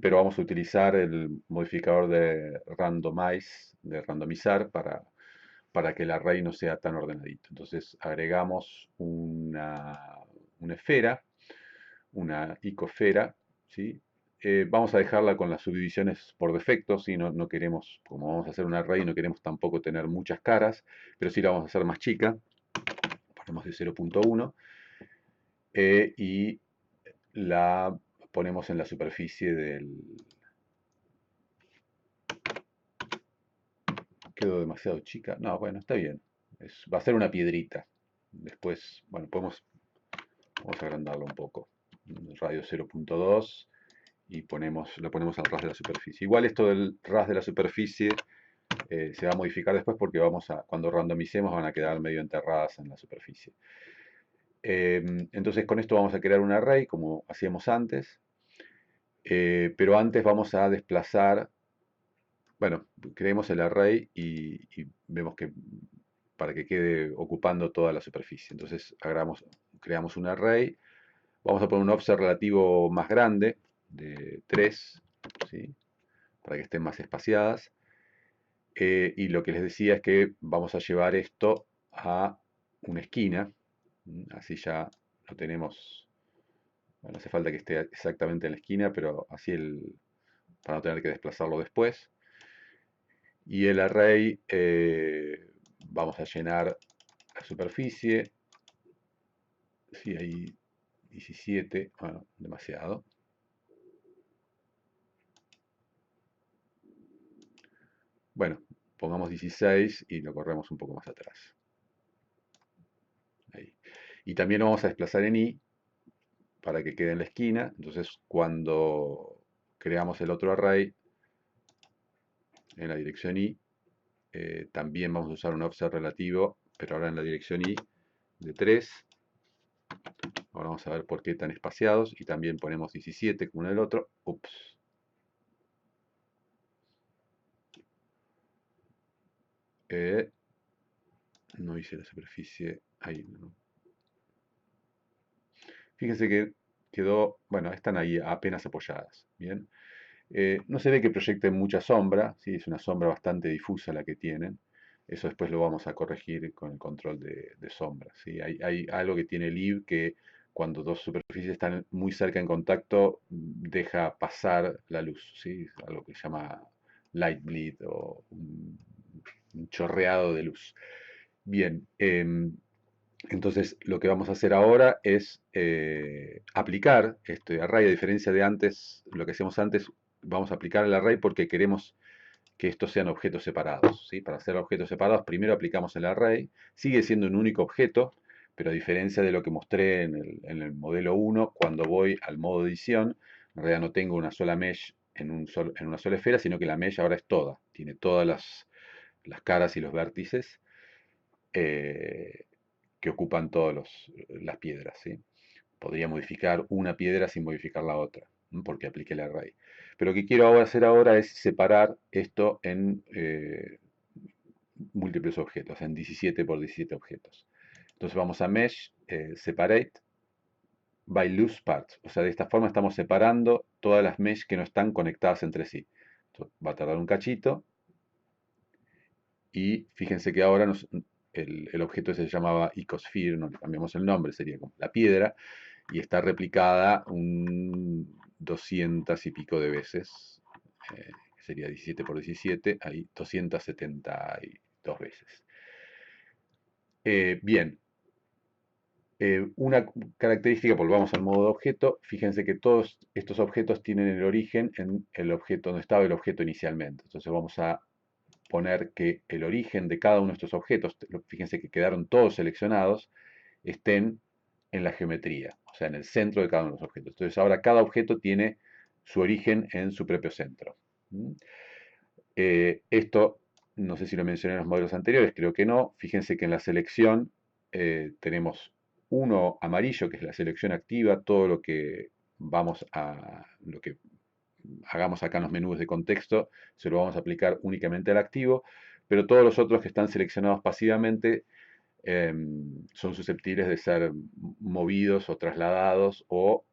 pero vamos a utilizar el modificador de randomize, de randomizar, para que el array no sea tan ordenadito. Entonces agregamos una esfera, una icosfera, ¿sí? Vamos a dejarla con las subdivisiones por defecto, si no, no queremos, como vamos a hacer un array, no queremos tampoco tener muchas caras, pero sí la vamos a hacer más chica, ponemos de 0.1 y la ponemos en la superficie del... Quedó demasiado chica. No, bueno, está bien. Va a ser una piedrita. Después, bueno, vamos a agrandarlo un poco. Radio 0.2 y lo ponemos al ras de la superficie. Igual esto del ras de la superficie se va a modificar después porque cuando randomicemos van a quedar medio enterradas en la superficie. Entonces con esto vamos a crear un array como hacíamos antes. Pero antes vamos a desplazar, bueno, creemos el array y vemos que para que quede ocupando toda la superficie. Entonces creamos un array, vamos a poner un offset relativo más grande, de 3, ¿sí? Para que estén más espaciadas. Y lo que les decía es que vamos a llevar esto a una esquina, así ya lo tenemos. Bueno, no hace falta que esté exactamente en la esquina, pero así para no tener que desplazarlo después. Y el array vamos a llenar la superficie. Sí, hay 17, bueno, demasiado. Bueno, pongamos 16 y lo corremos un poco más atrás. Ahí. Y también lo vamos a desplazar en Y para que quede en la esquina. Entonces, cuando creamos el otro array en la dirección Y, también vamos a usar un offset relativo, pero ahora en la dirección Y de 3. Ahora vamos a ver por qué tan espaciados. Y también ponemos 17 como en el otro. Ups. No hice la superficie. Ahí no. Fíjense que quedó, bueno, están ahí apenas apoyadas. Bien. No se ve que proyecten mucha sombra. ¿Sí? Es una sombra bastante difusa la que tienen. Eso después lo vamos a corregir con el control de sombra. ¿Sí? Hay algo que tiene Lib que cuando dos superficies están muy cerca en contacto deja pasar la luz. ¿Sí? Algo que se llama light bleed o un chorreado de luz. Bien, entonces lo que vamos a hacer ahora es aplicar este array, a diferencia de antes, lo que hacíamos antes, vamos a aplicar el array porque queremos que estos sean objetos separados. ¿Sí? Para hacer objetos separados, primero aplicamos el array, sigue siendo un único objeto, pero a diferencia de lo que mostré en el modelo 1, cuando voy al modo edición, en realidad no tengo una sola mesh en una sola esfera, sino que la mesh ahora es toda, tiene todas las caras y los vértices eh, que ocupan todas las piedras. ¿Sí? Podría modificar una piedra sin modificar la otra, ¿no? Porque apliqué el array. Pero lo que quiero hacer ahora es separar esto en múltiples objetos, en 17 por 17 objetos. Entonces vamos a Mesh, Separate by Loose Parts. O sea, de esta forma estamos separando todas las mesh que no están conectadas entre sí. Esto va a tardar un cachito. Y fíjense que ahora el objeto ese se llamaba Icosphere, no le cambiamos el nombre, sería como la piedra, y está replicada un 200 y pico de veces, sería 17 por 17, hay 272 veces. Bien, una característica, volvamos al modo de objeto, fíjense que todos estos objetos tienen el origen en el objeto donde estaba el objeto inicialmente. Entonces vamos a poner que el origen de cada uno de estos objetos, fíjense que quedaron todos seleccionados, estén en la geometría, o sea, en el centro de cada uno de los objetos. Entonces ahora cada objeto tiene su origen en su propio centro. Esto, no sé si lo mencioné en los modelos anteriores, creo que no. Fíjense que en la selección tenemos uno amarillo, que es la selección activa, todo lo que lo que hagamos acá en los menús de contexto, se lo vamos a aplicar únicamente al activo, pero todos los otros que están seleccionados pasivamente son susceptibles de ser movidos o trasladados, o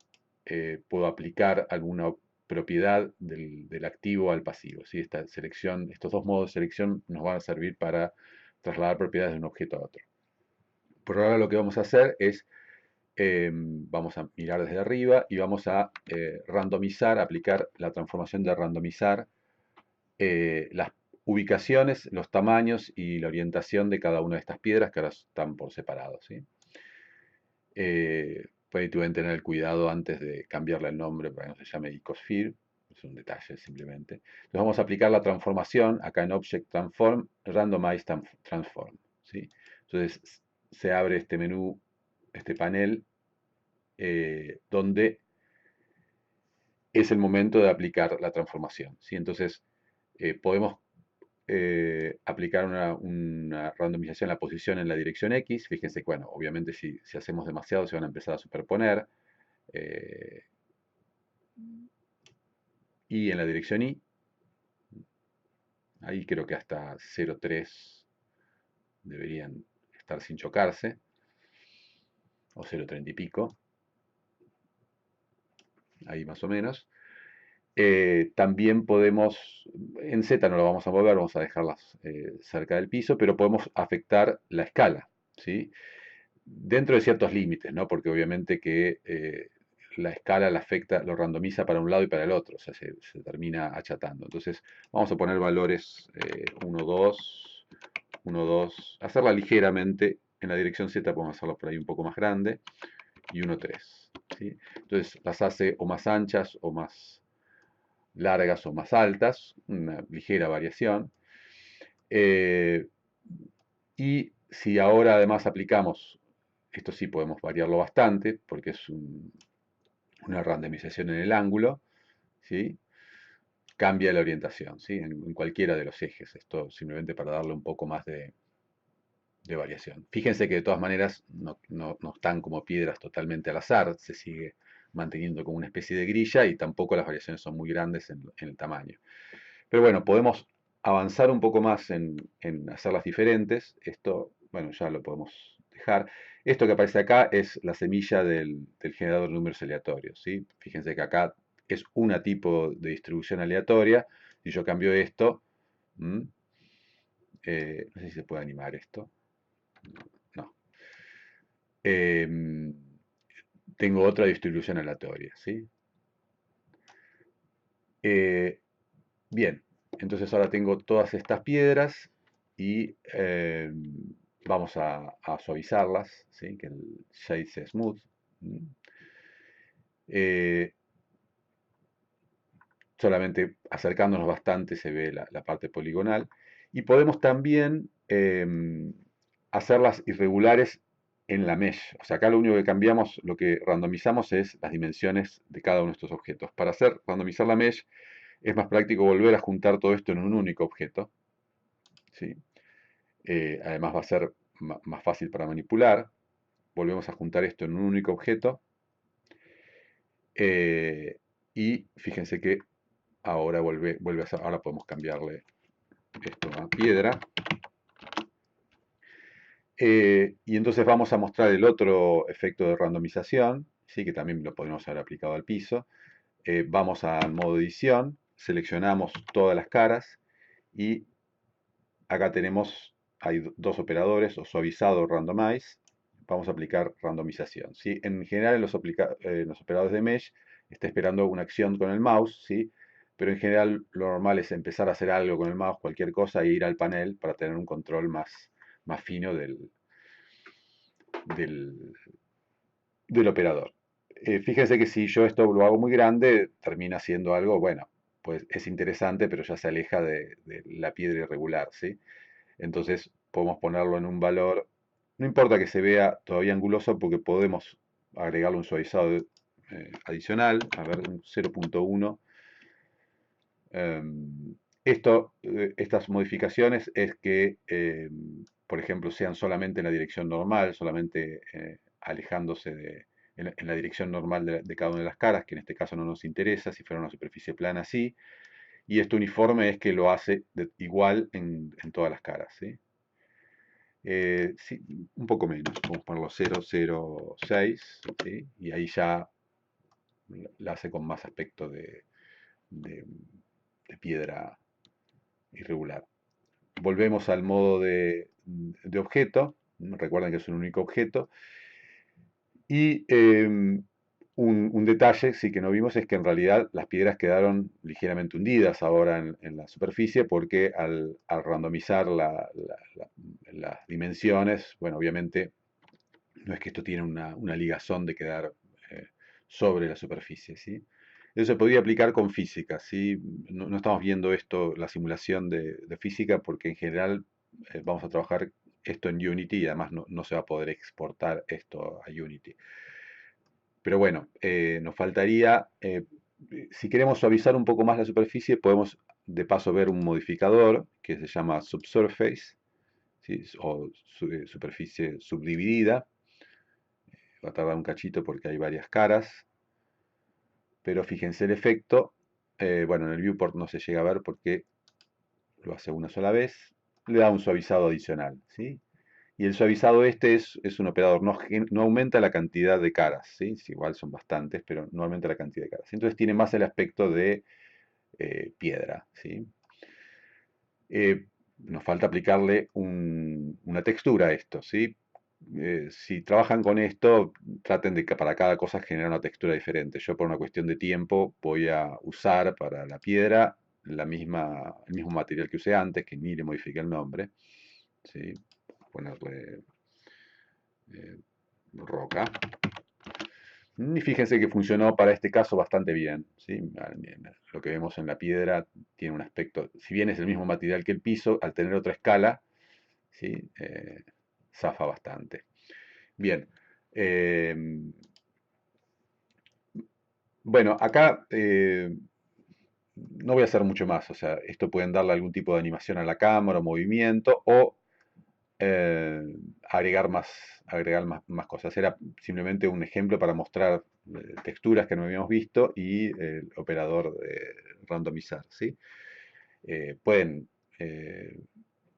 puedo aplicar alguna propiedad del activo al pasivo. ¿Sí? Esta selección, estos dos modos de selección nos van a servir para trasladar propiedades de un objeto a otro. Por ahora lo que vamos a hacer es, vamos a mirar desde arriba y vamos a randomizar, aplicar la transformación de randomizar las ubicaciones, los tamaños y la orientación de cada una de estas piedras que ahora están por separado. ¿Sí? Por ahí tuve que tener el cuidado antes de cambiarle el nombre para que no se llame Icosphere. Es un detalle simplemente. Entonces vamos a aplicar la transformación acá en Object Transform, Randomize Transform. ¿Sí? Entonces se abre este menú, este panel, donde es el momento de aplicar la transformación. ¿Sí? Entonces podemos aplicar una randomización en la posición en la dirección X. Fíjense que, bueno, obviamente si hacemos demasiado se van a empezar a superponer. eh, y en la dirección Y, ahí creo que hasta 0,3 deberían estar sin chocarse, o 0,30 y pico, ahí más o menos. También podemos, en Z no lo vamos a mover, vamos a dejarlas cerca del piso, pero podemos afectar la escala, ¿sí? Dentro de ciertos límites, ¿no? Porque obviamente que la escala la afecta, lo randomiza para un lado y para el otro, o sea, se termina achatando. Entonces, vamos a poner valores 1, 2, 1, 2, hacerla ligeramente, en la dirección Z podemos hacerlo por ahí un poco más grande, y 1, 3. ¿Sí? Entonces, las hace o más anchas o más largas o más altas, una ligera variación. Y si ahora además aplicamos, esto sí podemos variarlo bastante, porque es una randomización en el ángulo, ¿sí? Cambia la orientación, ¿sí? En cualquiera de los ejes. Esto simplemente para darle un poco más de variación. Fíjense que de todas maneras no están como piedras totalmente al azar, se sigue manteniendo como una especie de grilla y tampoco las variaciones son muy grandes en el tamaño. Pero bueno, podemos avanzar un poco más en hacerlas diferentes. Esto, bueno, ya lo podemos dejar. Esto que aparece acá es la semilla del generador de números aleatorios, ¿sí? Fíjense que acá es un tipo de distribución aleatoria. Si yo cambio esto, no sé si se puede animar esto. No. Em, tengo otra distribución aleatoria, ¿sí? Bien, entonces ahora tengo todas estas piedras y vamos a suavizarlas, ¿sí? Que el shade sea smooth. Eh, solamente acercándonos bastante se ve la parte poligonal. Y podemos también hacerlas irregulares en la mesh. O sea, acá lo único que cambiamos, lo que randomizamos es las dimensiones de cada uno de estos objetos. Para randomizar la mesh es más práctico volver a juntar todo esto en un único objeto. ¿Sí? Además va a ser más fácil para manipular. Volvemos a juntar esto en un único objeto. Y fíjense que ahora vuelve a ser, ahora podemos cambiarle esto a piedra. Y entonces vamos a mostrar el otro efecto de randomización, ¿sí? Que también lo podemos haber aplicado al piso. Vamos al modo edición seleccionamos todas las caras y acá tenemos, hay dos operadores, o suavizado o randomize. Vamos a aplicar randomización, ¿sí? En general en los operadores de mesh está esperando una acción con el mouse, ¿sí? Pero en general lo normal es empezar a hacer algo con el mouse, cualquier cosa, e ir al panel para tener un control más fino del, del operador. Fíjense que si yo esto lo hago muy grande, termina siendo algo, bueno, pues es interesante, pero ya se aleja de la piedra irregular, ¿sí? Entonces podemos ponerlo en un valor, no importa que se vea todavía anguloso porque podemos agregarle un suavizado adicional, a ver, un 0.1. Estas modificaciones es que, por ejemplo, sean solamente en la dirección normal, solamente alejándose en la dirección normal de cada una de las caras, que en este caso no nos interesa, si fuera una superficie plana sí, y este uniforme es que lo hace igual en todas las caras, ¿sí? Sí, un poco menos, vamos a ponerlo 0,06, ¿sí? Y ahí ya la hace con más aspecto de- de piedra irregular. Volvemos al modo de objeto, recuerden que es un único objeto, y un detalle sí que no vimos es que en realidad las piedras quedaron ligeramente hundidas ahora en la superficie porque al randomizar las dimensiones, bueno, obviamente no es que esto tiene una ligazón de quedar eh, sobre la superficie, ¿sí? Eso se podría aplicar con física, ¿sí? No estamos viendo esto, la simulación de física, porque en general vamos a trabajar esto en Unity y además no se va a poder exportar esto a Unity. Pero bueno, nos faltaría, si queremos suavizar un poco más la superficie, podemos de paso ver un modificador que se llama Subsurface, ¿sí? O superficie subdividida. Va a tardar un cachito porque hay varias caras, pero fíjense el efecto. Bueno, en el viewport no se llega a ver porque lo hace una sola vez. Le da un suavizado adicional, ¿sí? Y el suavizado este es un operador, no aumenta la cantidad de caras, ¿sí? Igual son bastantes, pero no aumenta la cantidad de caras. Entonces tiene más el aspecto de piedra, ¿sí? Nos falta aplicarle una textura a esto, ¿sí? Si trabajan con esto, traten de que para cada cosa generar una textura diferente. Yo por una cuestión de tiempo voy a usar para la piedra el mismo material que usé antes, que ni le modifique el nombre, ¿sí? Ponerle eh, roca. Y fíjense que funcionó para este caso bastante bien, ¿sí? Lo que vemos en la piedra tiene un aspecto, si bien es el mismo material que el piso, al tener otra escala, ¿sí? Zafa bastante. Bien. eh, bueno, acá no voy a hacer mucho más. O sea, esto pueden darle algún tipo de animación a la cámara, o movimiento, o eh, agregar más cosas. Era simplemente un ejemplo para mostrar texturas que no habíamos visto y el operador de randomizar, ¿sí? Pueden,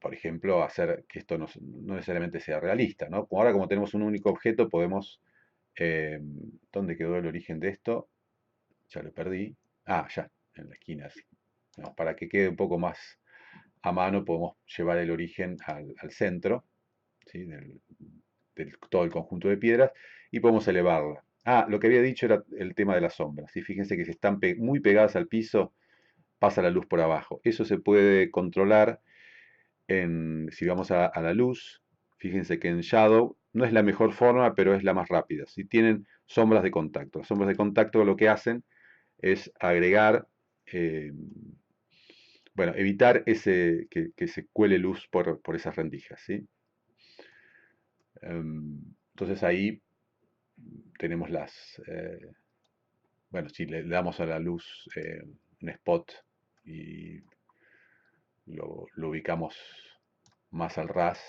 por ejemplo, hacer que esto no necesariamente sea realista, ¿no? Ahora, como tenemos un único objeto, podemos... ¿dónde quedó el origen de esto? Ya lo perdí. Ah, ya, en la esquina, sí. No, para que quede un poco más a mano, podemos llevar el origen al centro, ¿sí? Del todo el conjunto de piedras y podemos elevarla. Ah, lo que había dicho era el tema de las sombras. ¿Sí? Fíjense que si están muy pegadas al piso, pasa la luz por abajo. Eso se puede controlar si vamos a la luz. Fíjense que en Shadow no es la mejor forma, pero es la más rápida. Si tienen sombras de contacto. Las sombras de contacto lo que hacen es agregar, eh, bueno, evitar que se cuele luz por esas rendijas, ¿sí? Entonces ahí tenemos bueno, si le damos a la luz un spot y lo ubicamos más al ras,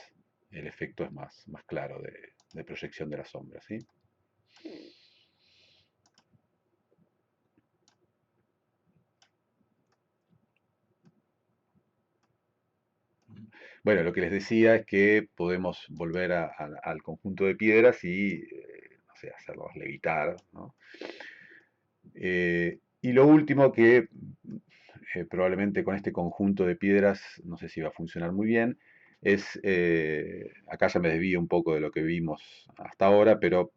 el efecto es más claro de proyección de la sombra, ¿sí? Bueno, lo que les decía es que podemos volver al conjunto de piedras y, no sé, hacerlos levitar, ¿no? Y lo último que probablemente con este conjunto de piedras, no sé si va a funcionar muy bien, es, acá ya me desvío un poco de lo que vimos hasta ahora, pero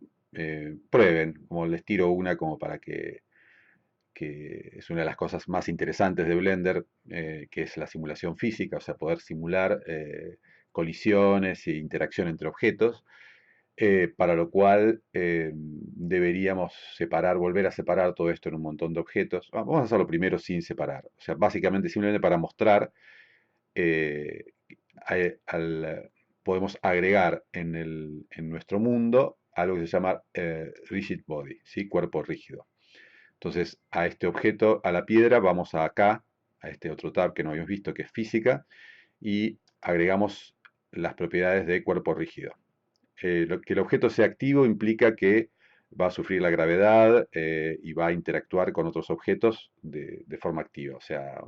prueben, como les tiro una como para que es una de las cosas más interesantes de Blender, que es la simulación física, o sea, poder simular colisiones e interacción entre objetos, para lo cual deberíamos separar, volver a separar todo esto en un montón de objetos. Vamos a hacerlo primero sin separar, o sea, básicamente simplemente para mostrar, eh, podemos agregar en nuestro mundo algo que se llama rigid body, ¿sí? Cuerpo rígido. Entonces, a este objeto, a la piedra, vamos a acá, a este otro tab que no habíamos visto, que es física, y agregamos las propiedades de cuerpo rígido. Que el objeto sea activo implica que va a sufrir la gravedad y va a interactuar con otros objetos de forma activa, o sea,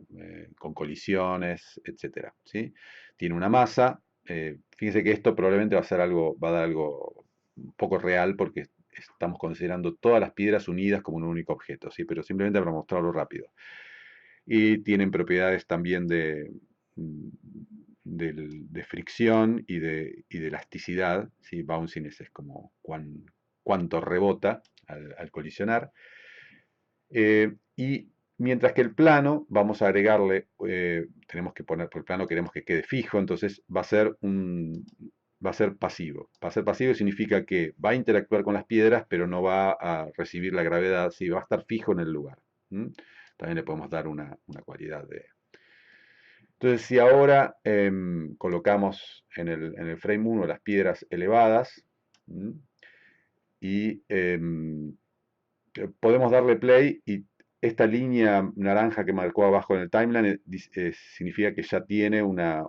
con colisiones, etcétera, ¿sí? Tiene una masa. Fíjense que esto probablemente va a ser algo, va a dar algo un poco real porque estamos considerando todas las piedras unidas como un único objeto, ¿sí? Pero simplemente para mostrarlo rápido. Y tienen propiedades también de fricción y de elasticidad, ¿sí? Bounciness es como cuánto rebota al colisionar. Y mientras que el plano, vamos a agregarle, tenemos que poner, por el plano queremos que quede fijo, entonces va a ser pasivo. Va a ser pasivo significa que va a interactuar con las piedras, pero no va a recibir la gravedad, sí, va a estar fijo en el lugar. ¿Mm? También le podemos dar una cualidad de... Entonces, si ahora colocamos en el frame 1 las piedras elevadas, ¿m? Y podemos darle play y esta línea naranja que marcó abajo en el timeline significa que ya tiene una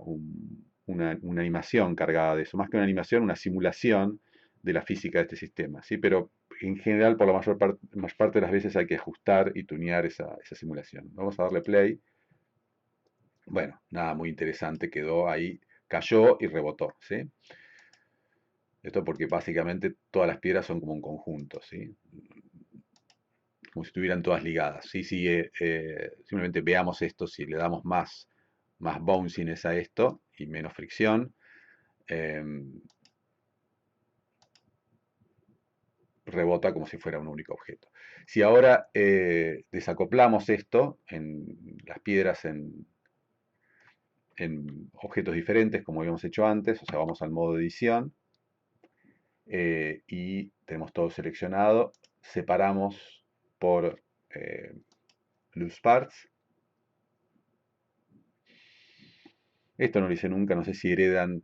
animación cargada de eso. Más que una animación, una simulación de la física de este sistema, ¿sí? Pero en general, por la mayor parte de las veces hay que ajustar y tunear esa simulación. Vamos a darle play. Bueno, nada muy interesante, quedó ahí, cayó y rebotó, ¿sí? Esto porque básicamente todas las piedras son como un conjunto, ¿sí? Como si estuvieran todas ligadas. Sí, sí, simplemente veamos esto, si le damos más bounciness a esto y menos fricción, eh, rebota como si fuera un único objeto. Si ahora desacoplamos esto en las piedras en objetos diferentes, como habíamos hecho antes, o sea, vamos al modo edición, y tenemos todo seleccionado, separamos por loose parts. Esto no lo hice nunca, no sé si heredan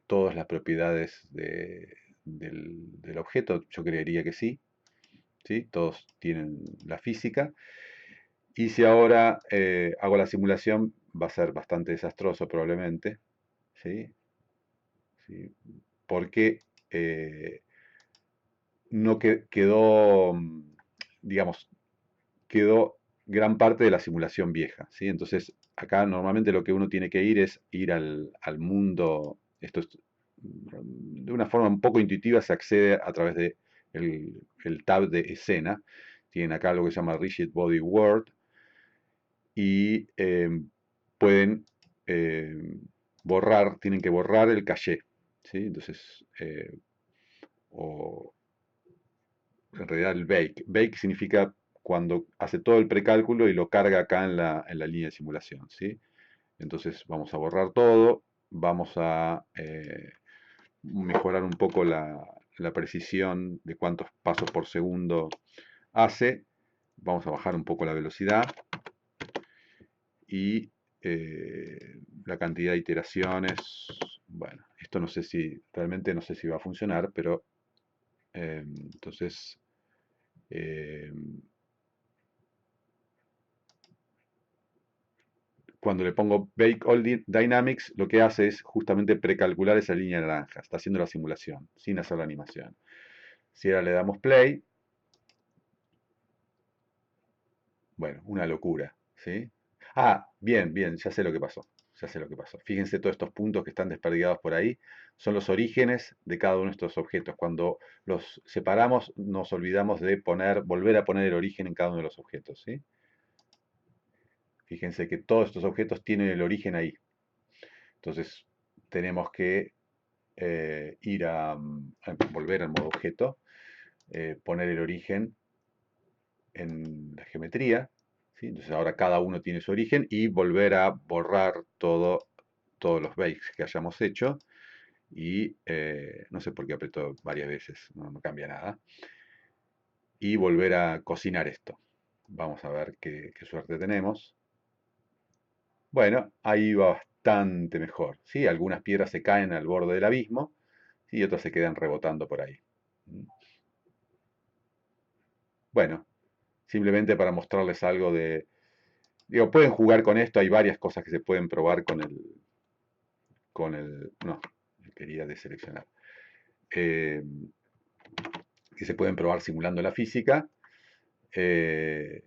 todas las propiedades del objeto, yo creería que sí, ¿sí? Todos tienen la física. Y si ahora hago la simulación, va a ser bastante desastroso probablemente, ¿sí? ¿Sí? Porque no quedó, digamos, quedó gran parte de la simulación vieja, ¿sí? Entonces, acá normalmente lo que uno tiene que ir es ir al mundo, esto es, de una forma un poco intuitiva se accede a través de el tab de escena. Tienen acá lo que se llama Rigid Body World y pueden tienen que borrar el caché, ¿sí? Entonces, o en realidad el bake. Bake significa cuando hace todo el precálculo y lo carga acá en la línea de simulación, ¿sí? Entonces vamos a borrar todo, vamos a mejorar un poco la precisión de cuántos pasos por segundo hace, vamos a bajar un poco la velocidad y la cantidad de iteraciones. Bueno, esto no sé si, realmente no sé si va a funcionar, pero entonces... Eh, cuando le pongo Bake All Dynamics, lo que hace es justamente precalcular esa línea naranja. Está haciendo la simulación, sin hacer la animación. Si ahora le damos play, bueno, una locura, ¿sí? Ah, bien, bien, ya sé lo que pasó. Ya sé lo que pasó. Fíjense todos estos puntos que están desperdigados por ahí. Son los orígenes de cada uno de estos objetos. Cuando los separamos, nos olvidamos de volver a poner el origen en cada uno de los objetos, ¿sí? Fíjense que todos estos objetos tienen el origen ahí. Entonces tenemos que ir a volver al modo objeto, poner el origen en la geometría, ¿sí? Entonces ahora cada uno tiene su origen y volver a borrar todos los bakes que hayamos hecho y no sé por qué apretó varias veces, no cambia nada, y volver a cocinar esto. Vamos a ver qué suerte tenemos. Bueno, ahí va bastante mejor, ¿sí? Algunas piedras se caen al borde del abismo y otras se quedan rebotando por ahí. Bueno, simplemente para mostrarles algo de... Digo, pueden jugar con esto, hay varias cosas que se pueden probar no, quería deseleccionar. Eh, que se pueden probar simulando la física. Eh,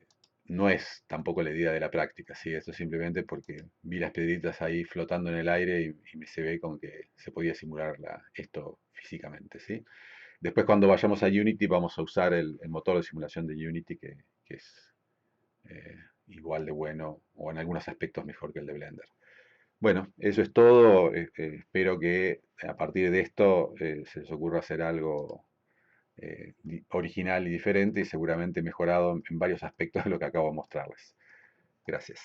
no es tampoco la idea de la práctica, ¿sí? Esto es simplemente porque vi las piedritas ahí flotando en el aire y se ve con que se podía simular esto físicamente, ¿sí? Después cuando vayamos a Unity vamos a usar el motor de simulación de Unity que es igual de bueno o en algunos aspectos mejor que el de Blender. Bueno, eso es todo. Espero que a partir de esto se les ocurra hacer algo original y diferente y seguramente mejorado en varios aspectos de lo que acabo de mostrarles. Gracias.